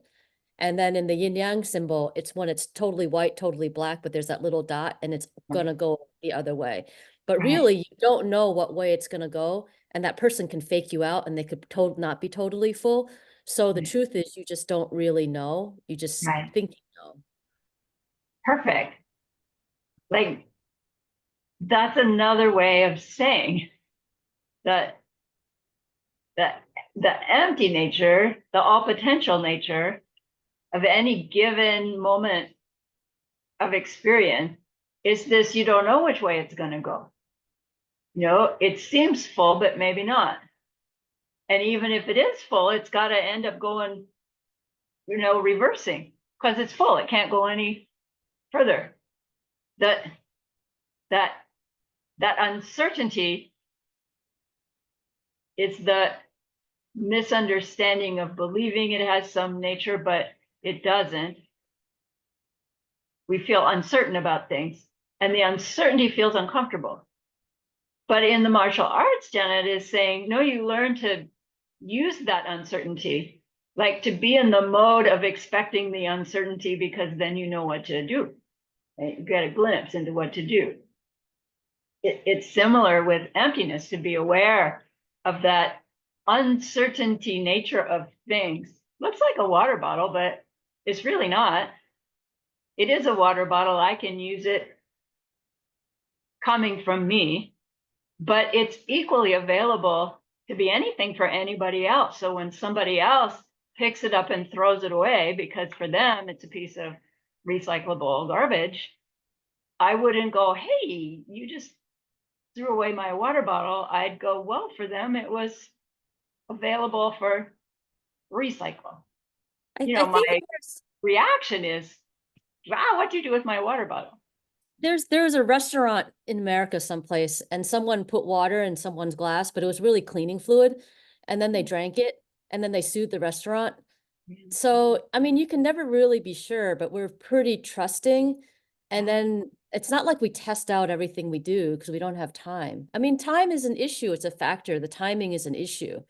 And then in the yin yang symbol, it's when it's totally white, totally black, but there's that little dot and it's going to go the other way. But really, you don't know what way it's going to go. And that person can fake you out, and they could not be totally full. So the Right. truth is you just don't really know. You just Right. think you know. Perfect. Like, that's another way of saying that the empty nature, the all potential nature of any given moment of experience is this: you don't know which way it's going to go. You know, it seems full, but maybe not. And even if it is full, it's got to end up going, you know, reversing because it's full. It can't go any further. That that uncertainty is the misunderstanding of believing it has some nature, but it doesn't. We feel uncertain about things, and the uncertainty feels uncomfortable. But in the martial arts, Janet is saying, no, you learn to use that uncertainty, like to be in the mode of expecting the uncertainty, because then you know what to do. Right? You get a glimpse into what to do. It's similar with emptiness, to be aware of that uncertainty nature of things. Looks like a water bottle, but it's really not. It is a water bottle. I can use it coming from me, but it's equally available to be anything for anybody else. So when somebody else picks it up and throws it away, because for them it's a piece of recyclable garbage, I wouldn't go, hey, you just threw away my water bottle. I'd go, well, for them it was available for recycle. You know, I think my reaction is, wow, what'd you do with my water bottle? there's a restaurant in America someplace, and someone put water in someone's glass, but it was really cleaning fluid, and then they drank it, and then they sued the restaurant. So, I mean, you can never really be sure, but we're pretty trusting. And then it's not like we test out everything we do because we don't have time. I mean, time is an issue. It's a factor. The timing is an issue.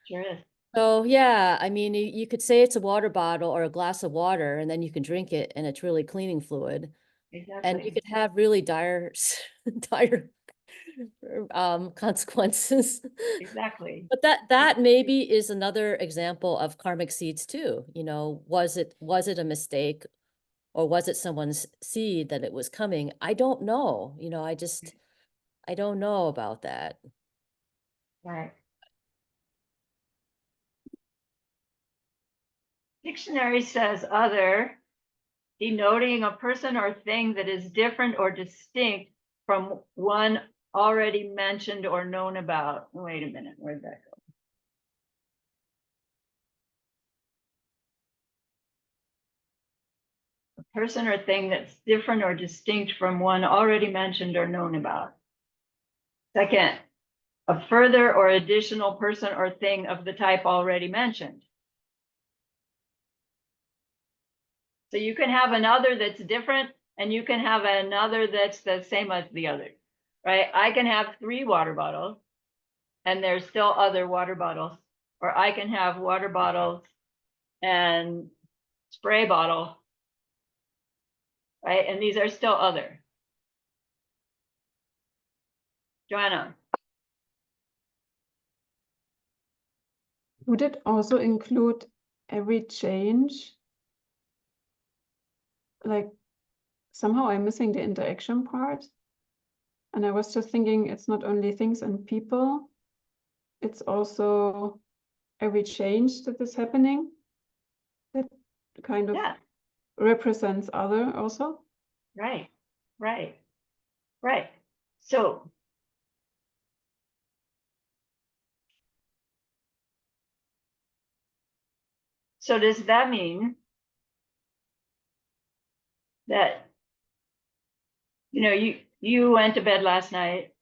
Sure is. So yeah, I mean, you could say it's a water bottle or a glass of water, and then you can drink it and it's really cleaning fluid. And you Exactly. could have really dire, dire consequences. Exactly. But that maybe is another example of karmic seeds too. You know, was it a mistake, or was it someone's seed that it was coming? I don't know. You know, I don't know about that. Right. Dictionary says other, denoting a person or thing that is different or distinct from one already mentioned or known about. Wait a minute, where'd that go? A person or thing that's different or distinct from one already mentioned or known about. Second, a further or additional person or thing of the type already mentioned. So you can have another that's different, and you can have another that's the same as the other, right? I can have 3 water bottles, and there's still other water bottles, or I can have water bottles and spray bottle, right? And these are still other. Joanna. Would it also include every change? Like, somehow I'm missing the interaction part. And I was just thinking it's not only things and people, it's also every change that is happening that kind of Yeah, represents other also. right, right, right. So does that mean that, you know, you went to bed last night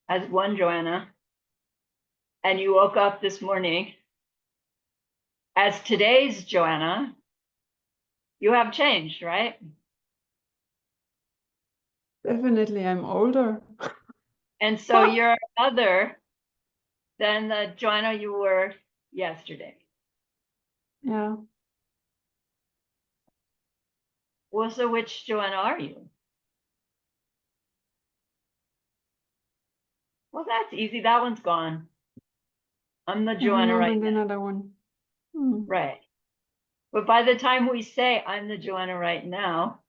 as one Joanna, and you woke up this morning as today's Joanna? You have changed, right? Definitely, I'm older. And so you're other than the Joanna you were yesterday. Yeah. Well, so which Joanna are you? Well, that's easy. That one's gone. I'm the I don't Joanna know right when now. another one. Right. But by the time we say, I'm the Joanna right now,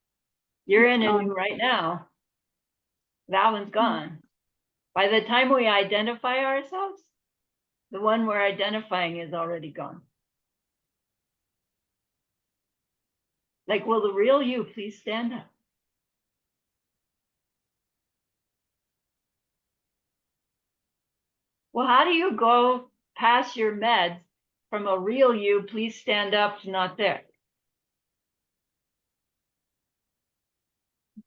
you're in a new right now. That one's gone. By the time we identify ourselves, the one we're identifying is already gone. Like, will the real you please stand up? Well, how do you go past your meds from a real you, please stand up, to not there?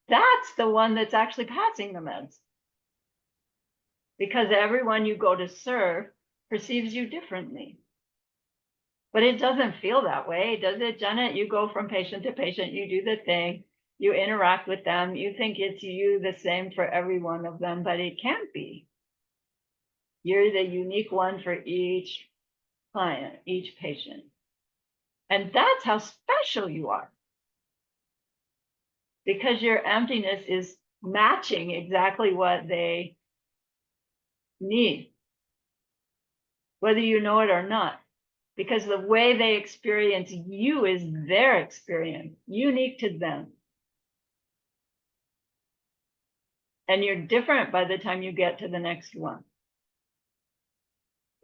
That's the one that's actually passing the meds. Because everyone you go to serve perceives you differently. But it doesn't feel that way, does it, Janet? You go from patient to patient, you do the thing, you interact with them, you think it's you the same for every one of them, but it can't be. You're the unique one for each client, each patient. And that's how special you are. Because your emptiness is matching exactly what they need, whether you know it or not. Because the way they experience you is their experience, unique to them. And you're different by the time you get to the next one.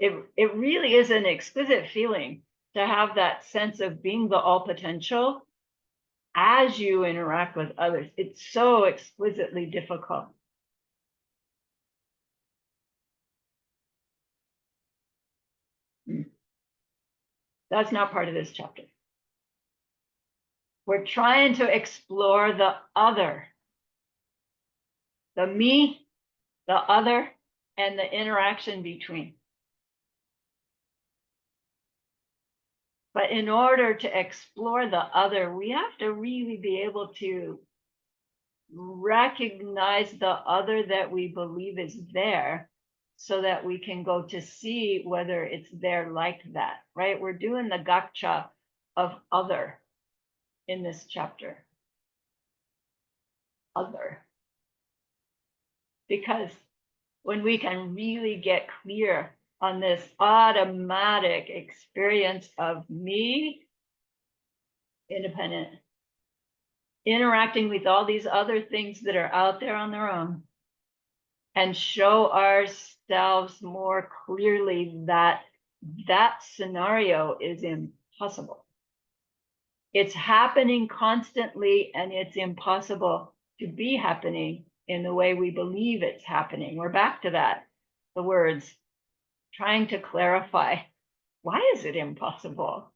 It really is an exquisite feeling to have that sense of being the all potential as you interact with others. It's so exquisitely difficult. That's not part of this chapter. We're trying to explore the other, the me, the other, and the interaction between. But in order to explore the other, we have to really be able to recognize the other that we believe is there so that we can go to see whether it's there like that, right? We're doing the gotcha of other in this chapter. Other. Because when we can really get clear on this automatic experience of me, independent, interacting with all these other things that are out there on their own, and show ourselves more clearly that that scenario is impossible. It's happening constantly, and it's impossible to be happening in the way we believe it's happening. We're back to that, the words, trying to clarify, why is it impossible?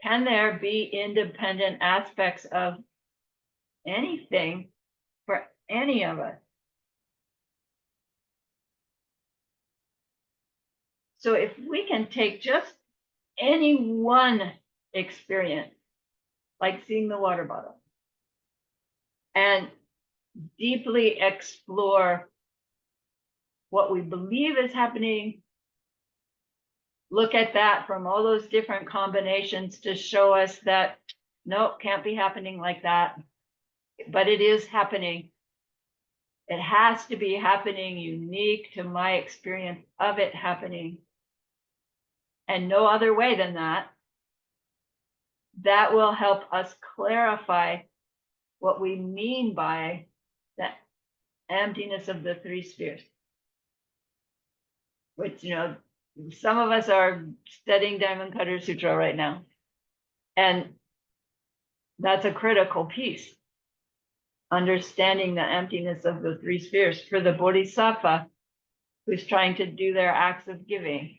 Can there be independent aspects of anything for any of us? So if we can take just any one experience, like seeing the water bottle, and deeply explore what we believe is happening, look at that from all those different combinations to show us that, nope, can't be happening like that, but it is happening. It has to be happening unique to my experience of it happening. And no other way than that. That will help us clarify what we mean by the emptiness of the three spheres. Which, some of us are studying Diamond Cutter Sutra right now. And that's a critical piece. Understanding the emptiness of the three spheres for the Bodhisattva who's trying to do their acts of giving.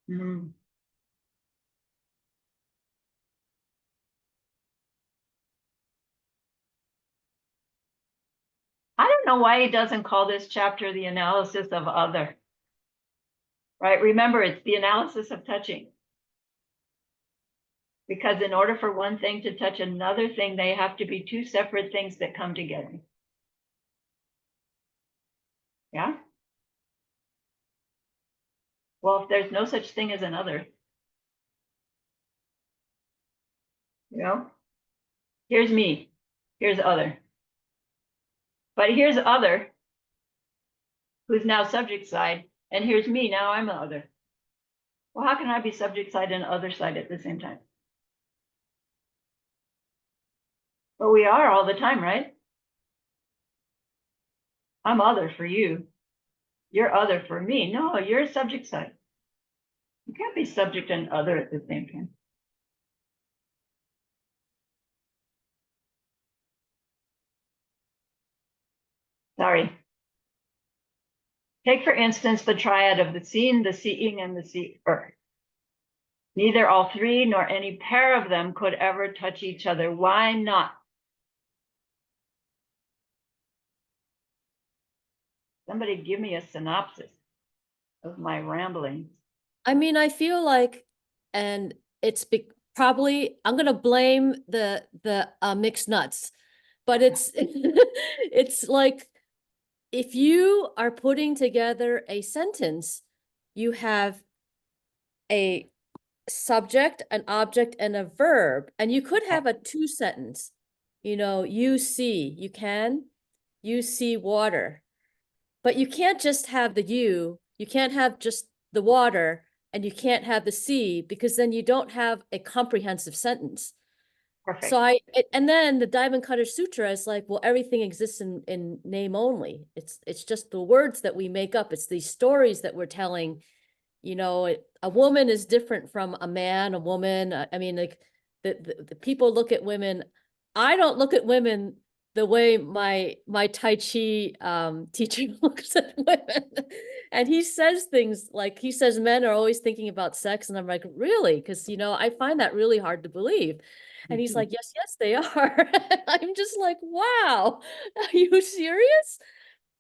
I don't know why he doesn't call this chapter the analysis of other. Right? Remember, it's the analysis of touching. Because in order for one thing to touch another thing, they have to be two separate things that come together. Yeah? Well, if there's no such thing as another, You know, here's me, here's other. But here's other, who's now subject side, and here's me, now I'm the other. Well, how can I be subject side and other side at the same time? Well, we are all the time, right? I'm other for you. You're other for me. No, you're subject side. You can't be subject and other at the same time. Sorry. Take, for instance, the triad of the seen, the seeing, and the seer. Neither all three nor any pair of them could ever touch each other. Why not? Somebody give me a synopsis of my ramblings. I mean, I feel like, and it's probably, I'm gonna blame the mixed nuts, but it's it's like, if you are putting together a sentence, you have a subject, an object, and a verb, and you could have a two sentence. You know, you see, you see water, but you can't just have the you can't have just the water, and you can't have the sea, because then you don't have a comprehensive sentence. Perfect. So and then the Diamond Cutter Sutra is like, well, everything exists in name only. It's just the words that we make up. It's these stories that we're telling. You know, a woman is different from a man, a woman. I mean, like the people look at women. I don't look at women the way my Tai Chi teacher looks at women. And he says things like, he says men are always thinking about sex. And I'm like, really? Because, you know, I find that really hard to believe. And he's like, yes, yes, they are. I'm just like, wow, are you serious?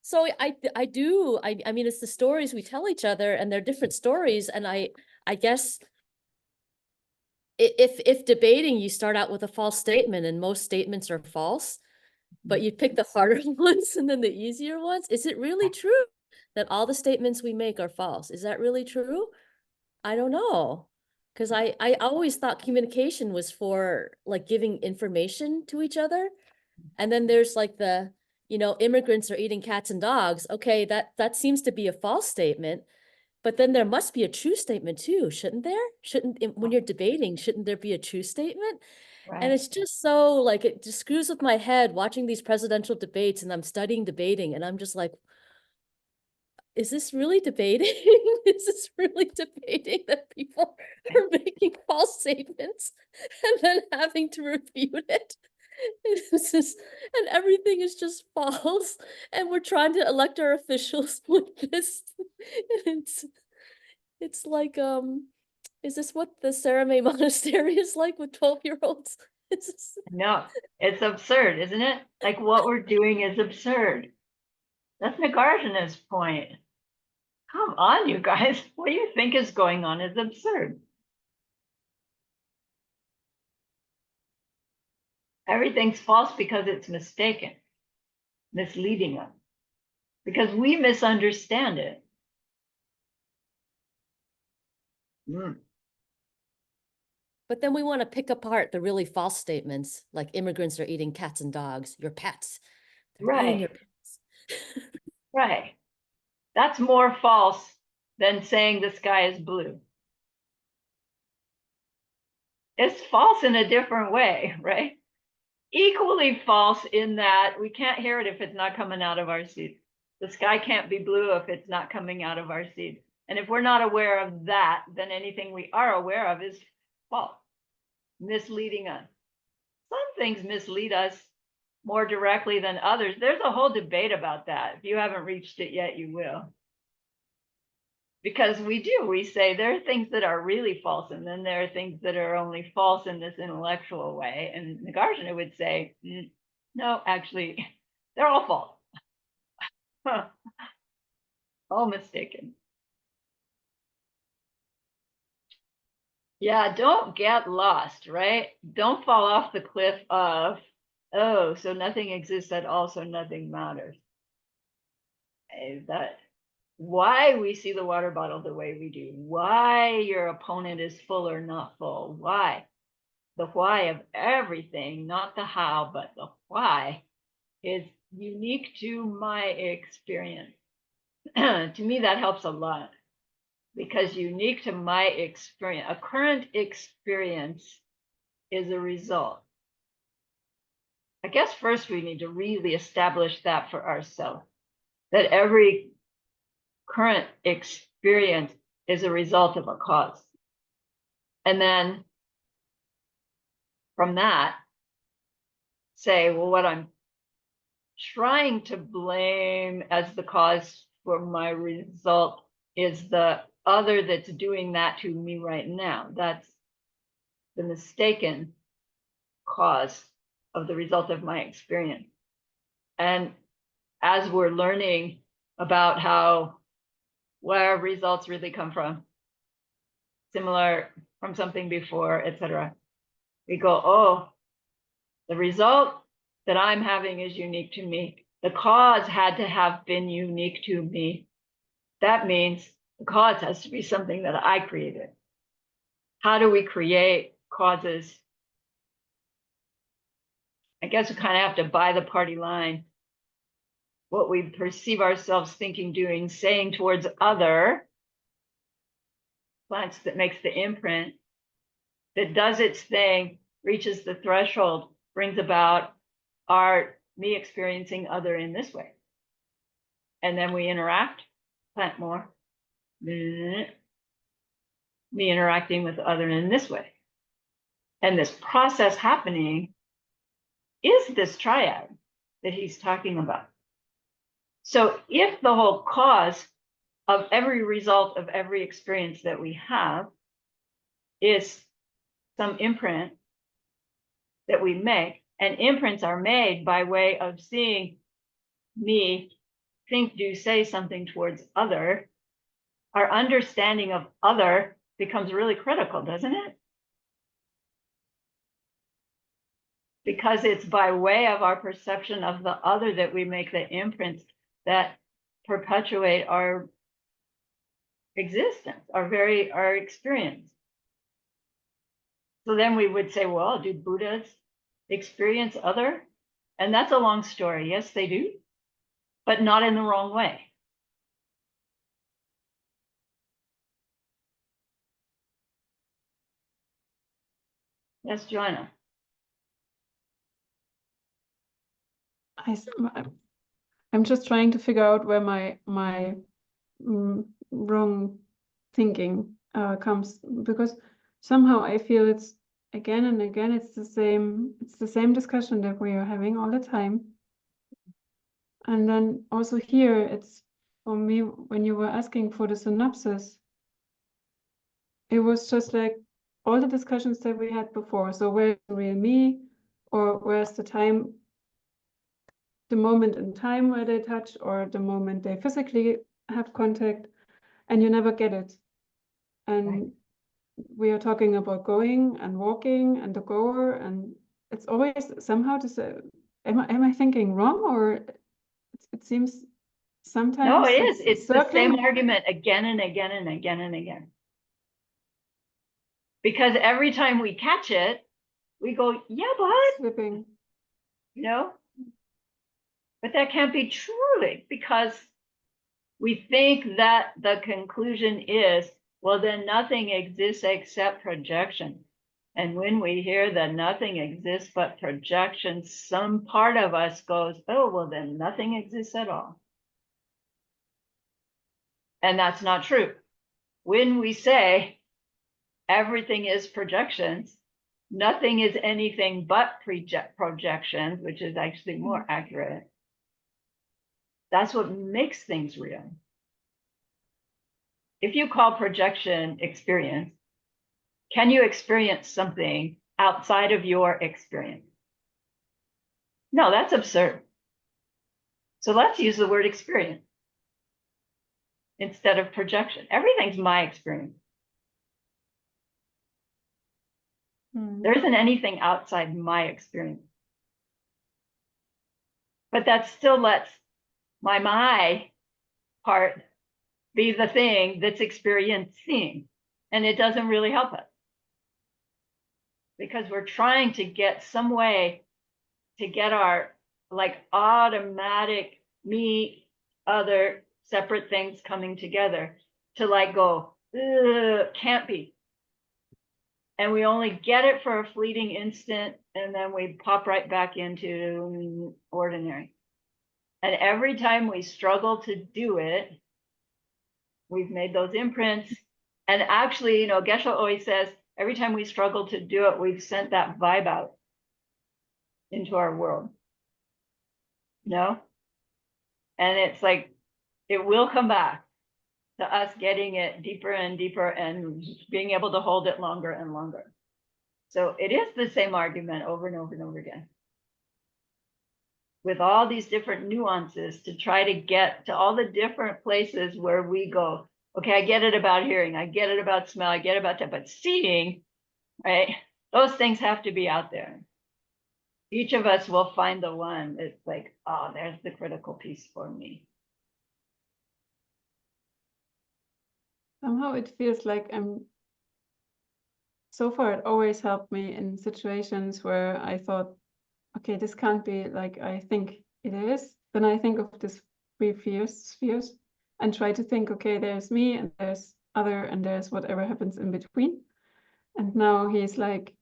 So I do. I mean, it's the stories we tell each other, and they're different stories. And I guess if debating, you start out with a false statement, and most statements are false, but you pick the harder ones and then the easier ones. Is it really true that all the statements we make are false? Is that really true? I don't know. Because I always thought communication was for like giving information to each other. And then there's like the, you know, immigrants are eating cats and dogs. Okay, that seems to be a false statement. But then there must be a true statement too, shouldn't there? When you're debating, shouldn't there be a true statement? And Right. it's just so like, it just screws with my head watching these presidential debates, and I'm studying debating, and I'm just like, is this really debating? Is this really debating that people are making false statements and then having to refute it? This is, and everything is just false, and we're trying to elect our officials with this. And it's like, is this what the Saramay Monastery is like with 12-year-olds? No, it's absurd, isn't it? Like what we're doing is absurd. That's Nagarjuna's point. Come on, you guys. What you think is going on is absurd. Everything's false because it's mistaken, misleading us, because we misunderstand it. But then we want to pick apart the really false statements, like immigrants are eating cats and dogs, your pets. They're eating your Right, pets. right. That's more false than saying the sky is blue. It's false in a different way, right? Equally false in that we can't hear it if it's not coming out of our seed. The sky can't be blue if it's not coming out of our seed. And if we're not aware of that, then anything we are aware of is false, misleading us. Some things mislead us more directly than others. There's a whole debate about that. If you haven't reached it yet, you will. Because we say there are things that are really false, and then there are things that are only false in this intellectual way. And Nagarjuna would say, no, actually, they're all false. All mistaken. Yeah, don't get lost, right? Don't fall off the cliff of, oh, so nothing exists at all, so nothing matters. That why we see the water bottle the way we do, why your opponent is full or not full, why? the why of everything, not the how, but the why, is unique to my experience. To me, that helps a lot, because unique to my experience, a current experience is a result. I guess first we need to really establish that for ourselves, that every current experience is a result of a cause. And then from that, say, well, what I'm trying to blame as the cause for my result is the other that's doing that to me right now. That's the mistaken cause of the result of my experience. And as we're learning about how, where results really come from, similar from something before, etc., we go, oh, the result that I'm having is unique to me. The cause had to have been unique to me. That means the cause has to be something that I created. How do we create causes? I guess we kind of have to buy the party line. What we perceive ourselves thinking, doing, saying towards other, once that makes the imprint, that does its thing, reaches the threshold, brings about me experiencing other in this way. And then we interact, plant more. Me interacting with other in this way. And this process happening is this triad that he's talking about. So if the whole cause of every result of every experience that we have is some imprint that we make, and imprints are made by way of seeing me think, do, say something towards other, our understanding of other becomes really critical, doesn't it? Because it's by way of our perception of the other that we make the imprints that perpetuate our existence, our experience. So then we would say, well, do Buddhas experience other? And that's a long story. Yes, they do, but not in the wrong way. Yes, Joanna. I'm just trying to figure out where my wrong thinking comes, because somehow I feel it's again and again it's the same discussion that we are having all the time. And then also here, it's for me, when you were asking for the synopsis, it was just like all the discussions that we had before. So where's the real me, or where's the moment in time where they touch, or the moment they physically have contact, and you never get it. And Right. we are talking about going and walking and the goer, and it's always somehow to say, am I thinking wrong, or it seems sometimes No, it is. It's the circling. same argument again and again and again and again. Because every time we catch it, we go, yeah, but, Slipping. you know, but that can't be truly, because we think that the conclusion is, well, then nothing exists except projection. And when we hear that nothing exists but projection, some part of us goes, oh, well, then nothing exists at all. And that's not true. When we say everything is projections, nothing is anything but projections, which is actually more accurate. That's what makes things real. If you call projection experience, can you experience something outside of your experience? No, that's absurd. So let's use the word experience instead of projection. Everything's my experience. There isn't anything outside my experience. But that still lets my part be the thing that's experiencing, and it doesn't really help us. because we're trying to get some way to get our like automatic me, other separate things coming together to like go, can't be. And we only get it for a fleeting instant, and then we pop right back into ordinary. And every time we struggle to do it, we've made those imprints. And actually, Geshe always says, every time we struggle to do it, we've sent that vibe out into our world. And it's like, it will come back to us getting it deeper and deeper and being able to hold it longer and longer. So it is the same argument over and over and over again, with all these different nuances to try to get to all the different places where we go, okay, I get it about hearing, I get it about smell, I get it about that, but seeing, right? Those things have to be out there. Each of us will find the one that's like, oh, there's the critical piece for me. Somehow it feels like so far it always helped me in situations where I thought, okay, this can't be like I think it is. Then I think of these three spheres and try to think, okay, there's me and there's other and there's whatever happens in between. And now he's like,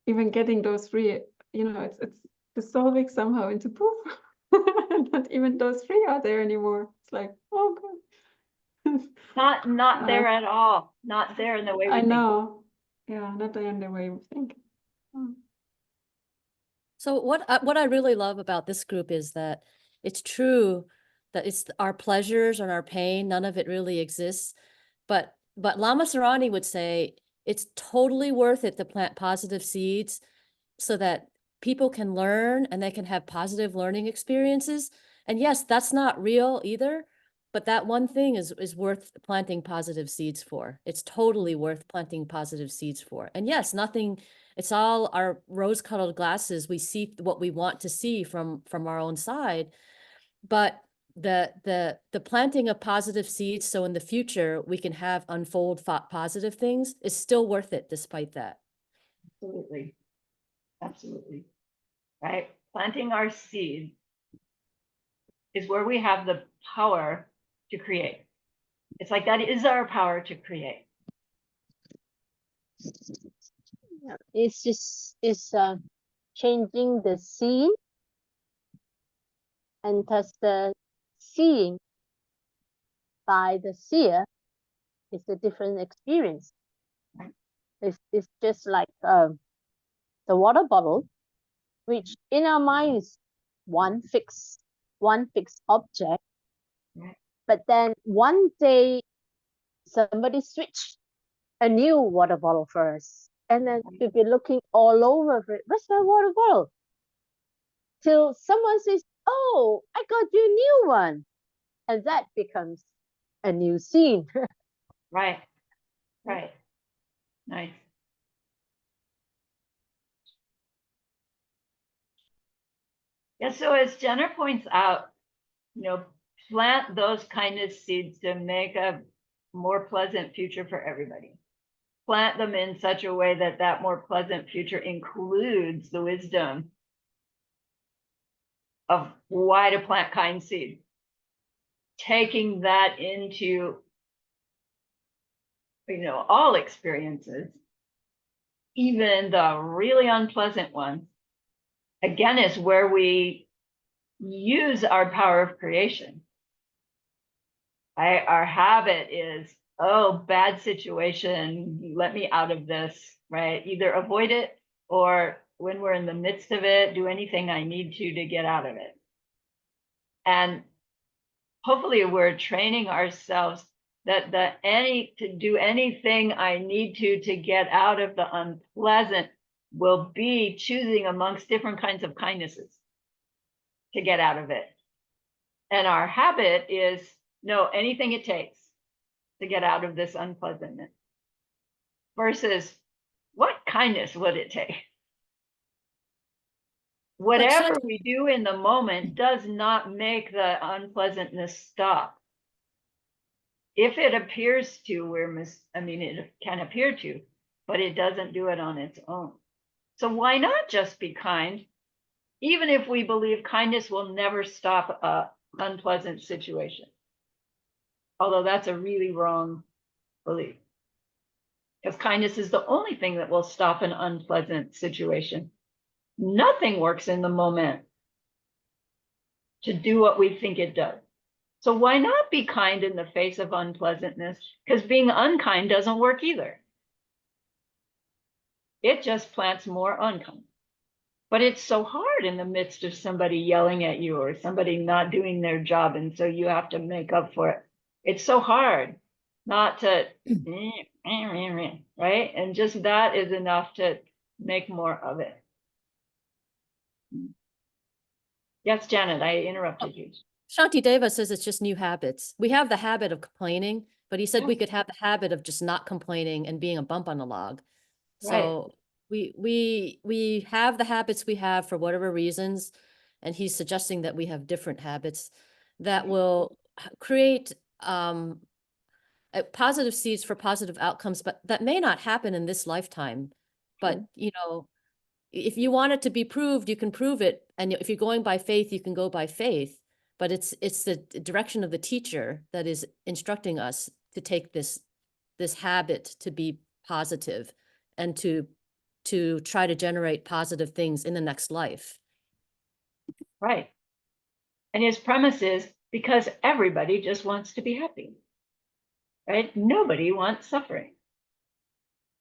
even getting those three, it's dissolving somehow into poof. Not even those three are there anymore. It's like, oh God. Not there at all. Not there in the way we I think. know. Yeah, not there in the way we think. So what I really love about this group is that it's true that it's our pleasures and our pain, none of it really exists. But Lama Sarani would say it's totally worth it to plant positive seeds so that people can learn and they can have positive learning experiences. And yes, that's not real either, but that one thing is worth planting positive seeds for. It's totally worth planting positive seeds for. And yes, it's all our rose-colored glasses. We see what we want to see from our own side, but the planting of positive seeds so in the future we can have unfold positive things is still worth it despite that. Absolutely. Absolutely. Right? Planting our seed is where we have the power to create. It's like that is our power to create. Yeah, it's changing the scene, and thus the seeing by the seer is a different experience. Right. It's just like the water bottle, which in our mind is one fixed object. Right. But then one day somebody switched a new water bottle for us. And then we'll be looking all over for it. Where's my water bottle? Till someone says, oh, I got you a new one. And that becomes a new scene. Right. Right. Nice. Yeah, so as Jenna points out, plant those kindness seeds to make a more pleasant future for everybody. Plant them in such a way that that more pleasant future includes the wisdom of why to plant kind seed. Taking that into, all experiences, even the really unpleasant ones, again, is where we use our power of creation. Our habit is, oh, bad situation, let me out of this, right? Either avoid it or when we're in the midst of it, do anything I need to get out of it. And hopefully we're training ourselves that to do anything I need to get out of the unpleasant will be choosing amongst different kinds of kindnesses to get out of it. And our habit is, no, anything it takes to get out of this unpleasantness versus what kindness would it take? Whatever we do in the moment does not make the unpleasantness stop. If it appears to, it can appear to, but it doesn't do it on its own. So why not just be kind, even if we believe kindness will never stop a unpleasant situation? Although that's a really wrong belief. Because kindness is the only thing that will stop an unpleasant situation. Nothing works in the moment to do what we think it does. So why not be kind in the face of unpleasantness? Because being unkind doesn't work either. It just plants more unkind. But it's so hard in the midst of somebody yelling at you or somebody not doing their job, and so you have to make up for it. It's so hard not to, right? And just that is enough to make more of it. Yes, Janet, I interrupted you. Shantideva says it's just new habits. We have the habit of complaining, but he said we Yeah. could have the habit of just not complaining and being a bump on the log. Right. So we have the habits we have for whatever reasons, and he's suggesting that we have different habits that will create positive seeds for positive outcomes, but that may not happen in this lifetime. But Sure. you know, if you want it to be proved, you can prove it. And if you're going by faith, you can go by faith. But it's the direction of the teacher that is instructing us to take this habit to be positive and to try to generate positive things in the next life. Right. And his premise is because everybody just wants to be happy, right? Nobody wants suffering.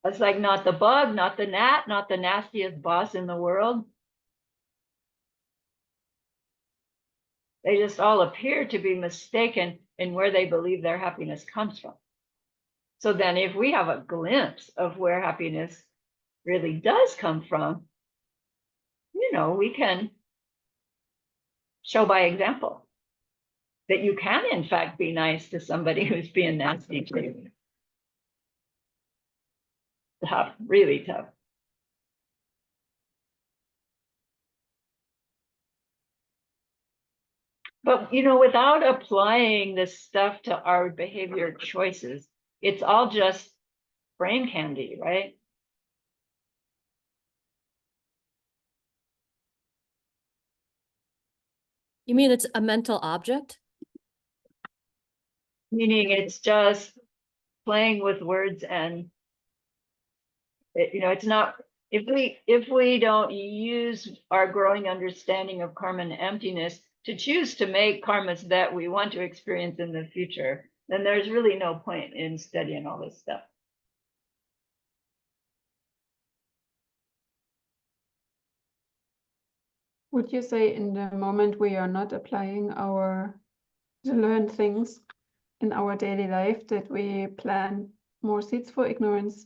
It's like not the bug, not the gnat, not the nastiest boss in the world. They just all appear to be mistaken in where they believe their happiness comes from. So then if we have a glimpse of where happiness really does come from, you know, we can show by example that you can in fact be nice to somebody who's being nasty to you. Tough, really tough. But, you know, without applying this stuff to our behavior choices, it's all just brain candy, right? You mean it's a mental object? Meaning it's just playing with words and, you know, it's not, if we don't use our growing understanding of karma and emptiness to choose to make karmas that we want to experience in the future, then there's really no point in studying all this stuff. Would you say in the moment we are not applying the learned things in our daily life that we plant more seeds for ignorance?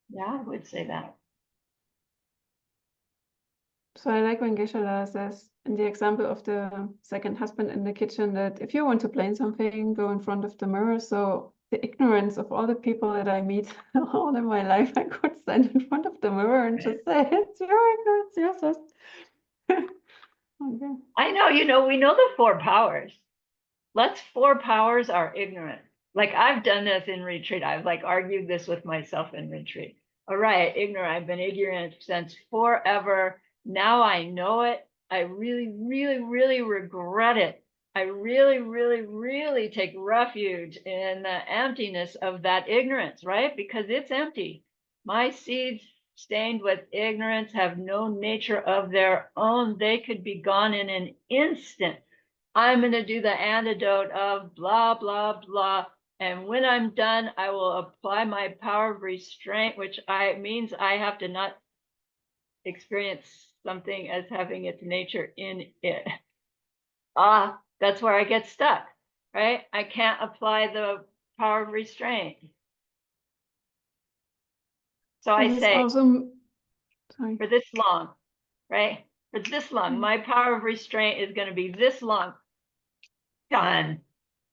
Yeah, I would say that. So I like when Geshe-la says in the example of the second husband in the kitchen that if you want to plan something, go in front of the mirror. So the ignorance of all the people that I meet all in my life, I could stand in front of the mirror and just say, it's your ignorance, yes, yes. Okay. I know, you know, we know the four powers. Let's four powers are ignorant. Like I've done this in retreat. I've like argued this with myself in retreat. All right, ignorant. I've been ignorant since forever. Now I know it. I really, really, really regret it. I really, really, really take refuge in the emptiness of that ignorance, right? Because it's empty. My seeds stained with ignorance have no nature of their own. They could be gone in an instant. I'm going to do the antidote of blah, blah, blah. And when I'm done, I will apply my power of restraint, which means I have to not experience something as having its nature in it. That's where I get stuck, right? I can't apply the power of restraint. So I This say, also, sorry. for this long, right? For this long, my power of restraint is going to be this long. Done.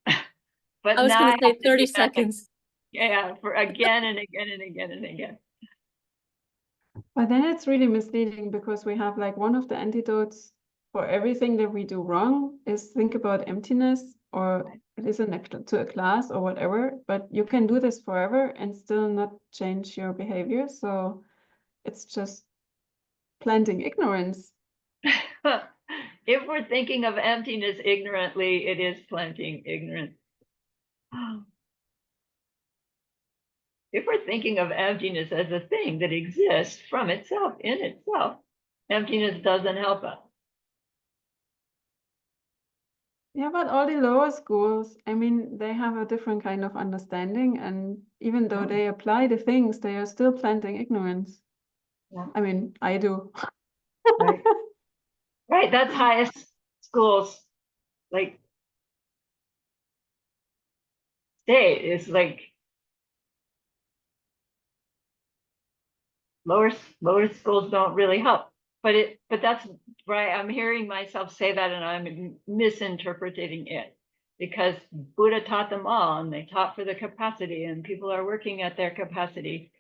But I was now going I to say have to 30 do that seconds. yeah, for again and again and again and again. But then it's really misleading because we have like one of the antidotes for everything that we do wrong is think about emptiness or listen to a class or whatever, but you can do this forever and still not change your behavior. So it's just planting ignorance. If we're thinking of emptiness ignorantly, it is planting ignorance. If we're thinking of emptiness as a thing that exists from itself, in itself, emptiness doesn't help us. Yeah, but all the lower schools, I mean, they have a different kind of understanding, and even though they apply the things, they are still planting ignorance. Yeah. I mean, I do. Right. Right, that's highest schools, like state is like lower schools don't really help. But that's right. I'm hearing myself say that and I'm misinterpreting it because Buddha taught them all and they taught for the capacity and people are working at their capacity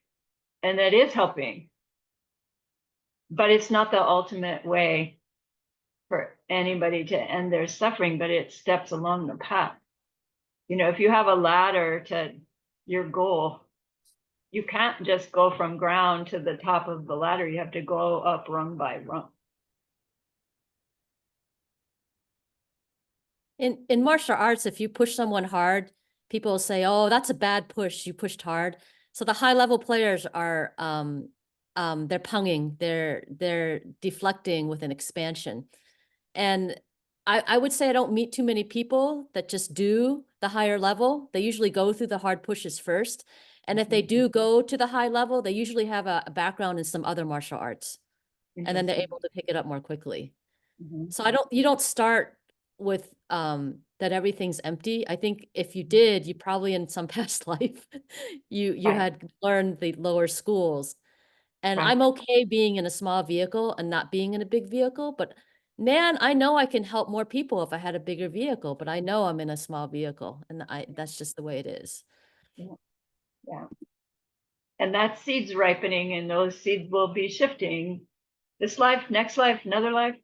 and that is helping. But it's not the ultimate way for anybody to end their suffering, but it steps along the path. You know, if you have a ladder to your goal, you can't just go from ground to the top of the ladder. You have to go up rung by rung. In martial arts, if you push someone hard, people will say, "Oh, that's a bad push. You pushed hard." So the high level players are they're punging, they're deflecting with an expansion. And I would say I don't meet too many people that just do the higher level. They usually go through the hard pushes first. And if they do go to the high level, they usually have a background in some other martial arts. And then they're able to pick it up more quickly. So you don't start with that everything's empty. I think if you did, you probably in some past life, you Right. had learned the lower schools. And Right. I'm okay being in a small vehicle and not being in a big vehicle, but man, I know I can help more people if I had a bigger vehicle, but I know I'm in a small vehicle and that's just the way it is. Yeah. And that seed's ripening and those seeds will be shifting this life, next life, another life,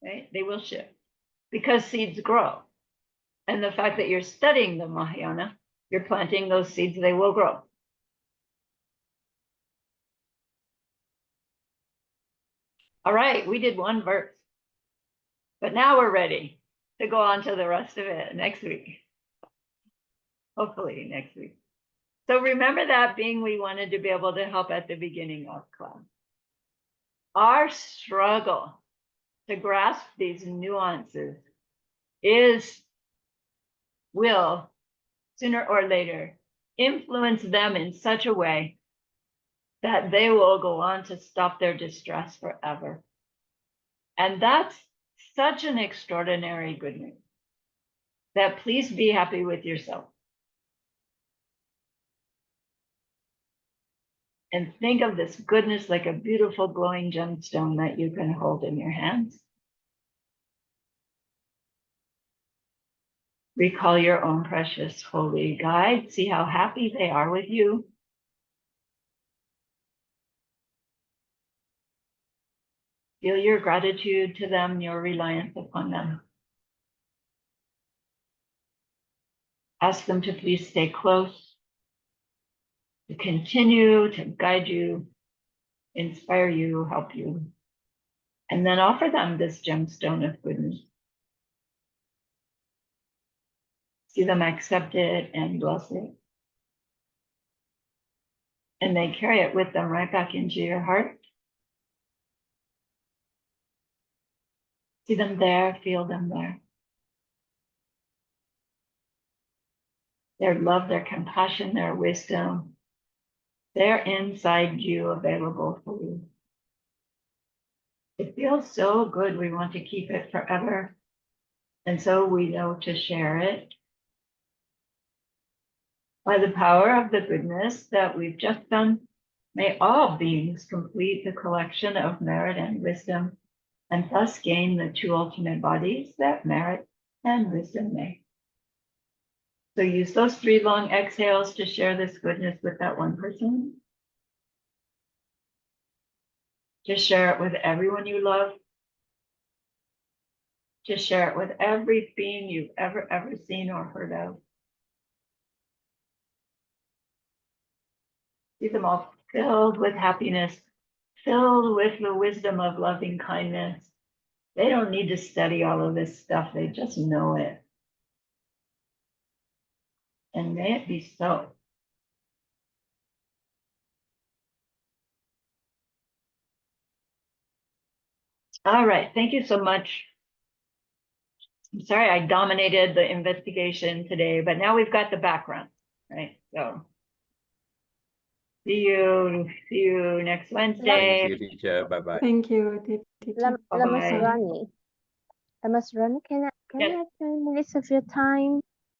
right? They will shift because seeds grow. And the fact that you're studying the Mahayana, you're planting those seeds, they will grow. All right, we did one verse, but now we're ready to go on to the rest of it next week. Hopefully next week. So remember that being we wanted to be able to help at the beginning of class. Our struggle to grasp these nuances will sooner or later influence them in such a way that they will go on to stop their distress forever. And that's such an extraordinary good news that please be happy with yourself. And think of this goodness like a beautiful glowing gemstone that you can hold in your hands. Recall your own precious holy guide. See how happy they are with you. Feel your gratitude to them, your reliance upon them. Ask them to please stay close, to continue to guide you, inspire you, help you, and then offer them this gemstone of goodness. See them accept it and bless it. And then carry it with them right back into your heart. See them there, feel them there. Their love, their compassion, their wisdom, they're inside you, available for you. It feels so good. We want to keep it forever. And so we know to share it. By the power of the goodness that we've just done, may all beings complete the collection of merit and wisdom, and thus gain the two ultimate bodies that merit and wisdom make. So use those 3 long exhales to share this goodness with that one person. Just share it with everyone you love. Just share it with every being you've ever seen or heard of. See them all filled with happiness, filled with the wisdom of loving kindness. They don't need to study all of this stuff. They just know it. And may it be so. All right. Thank you so much. I'm sorry I dominated the investigation today, but now we've got the background, right? So see you next Wednesday. Thank you, teacher. Bye-bye. Thank you, teacher. Bye-bye. Lamasrani, can I have 10 minutes of your time?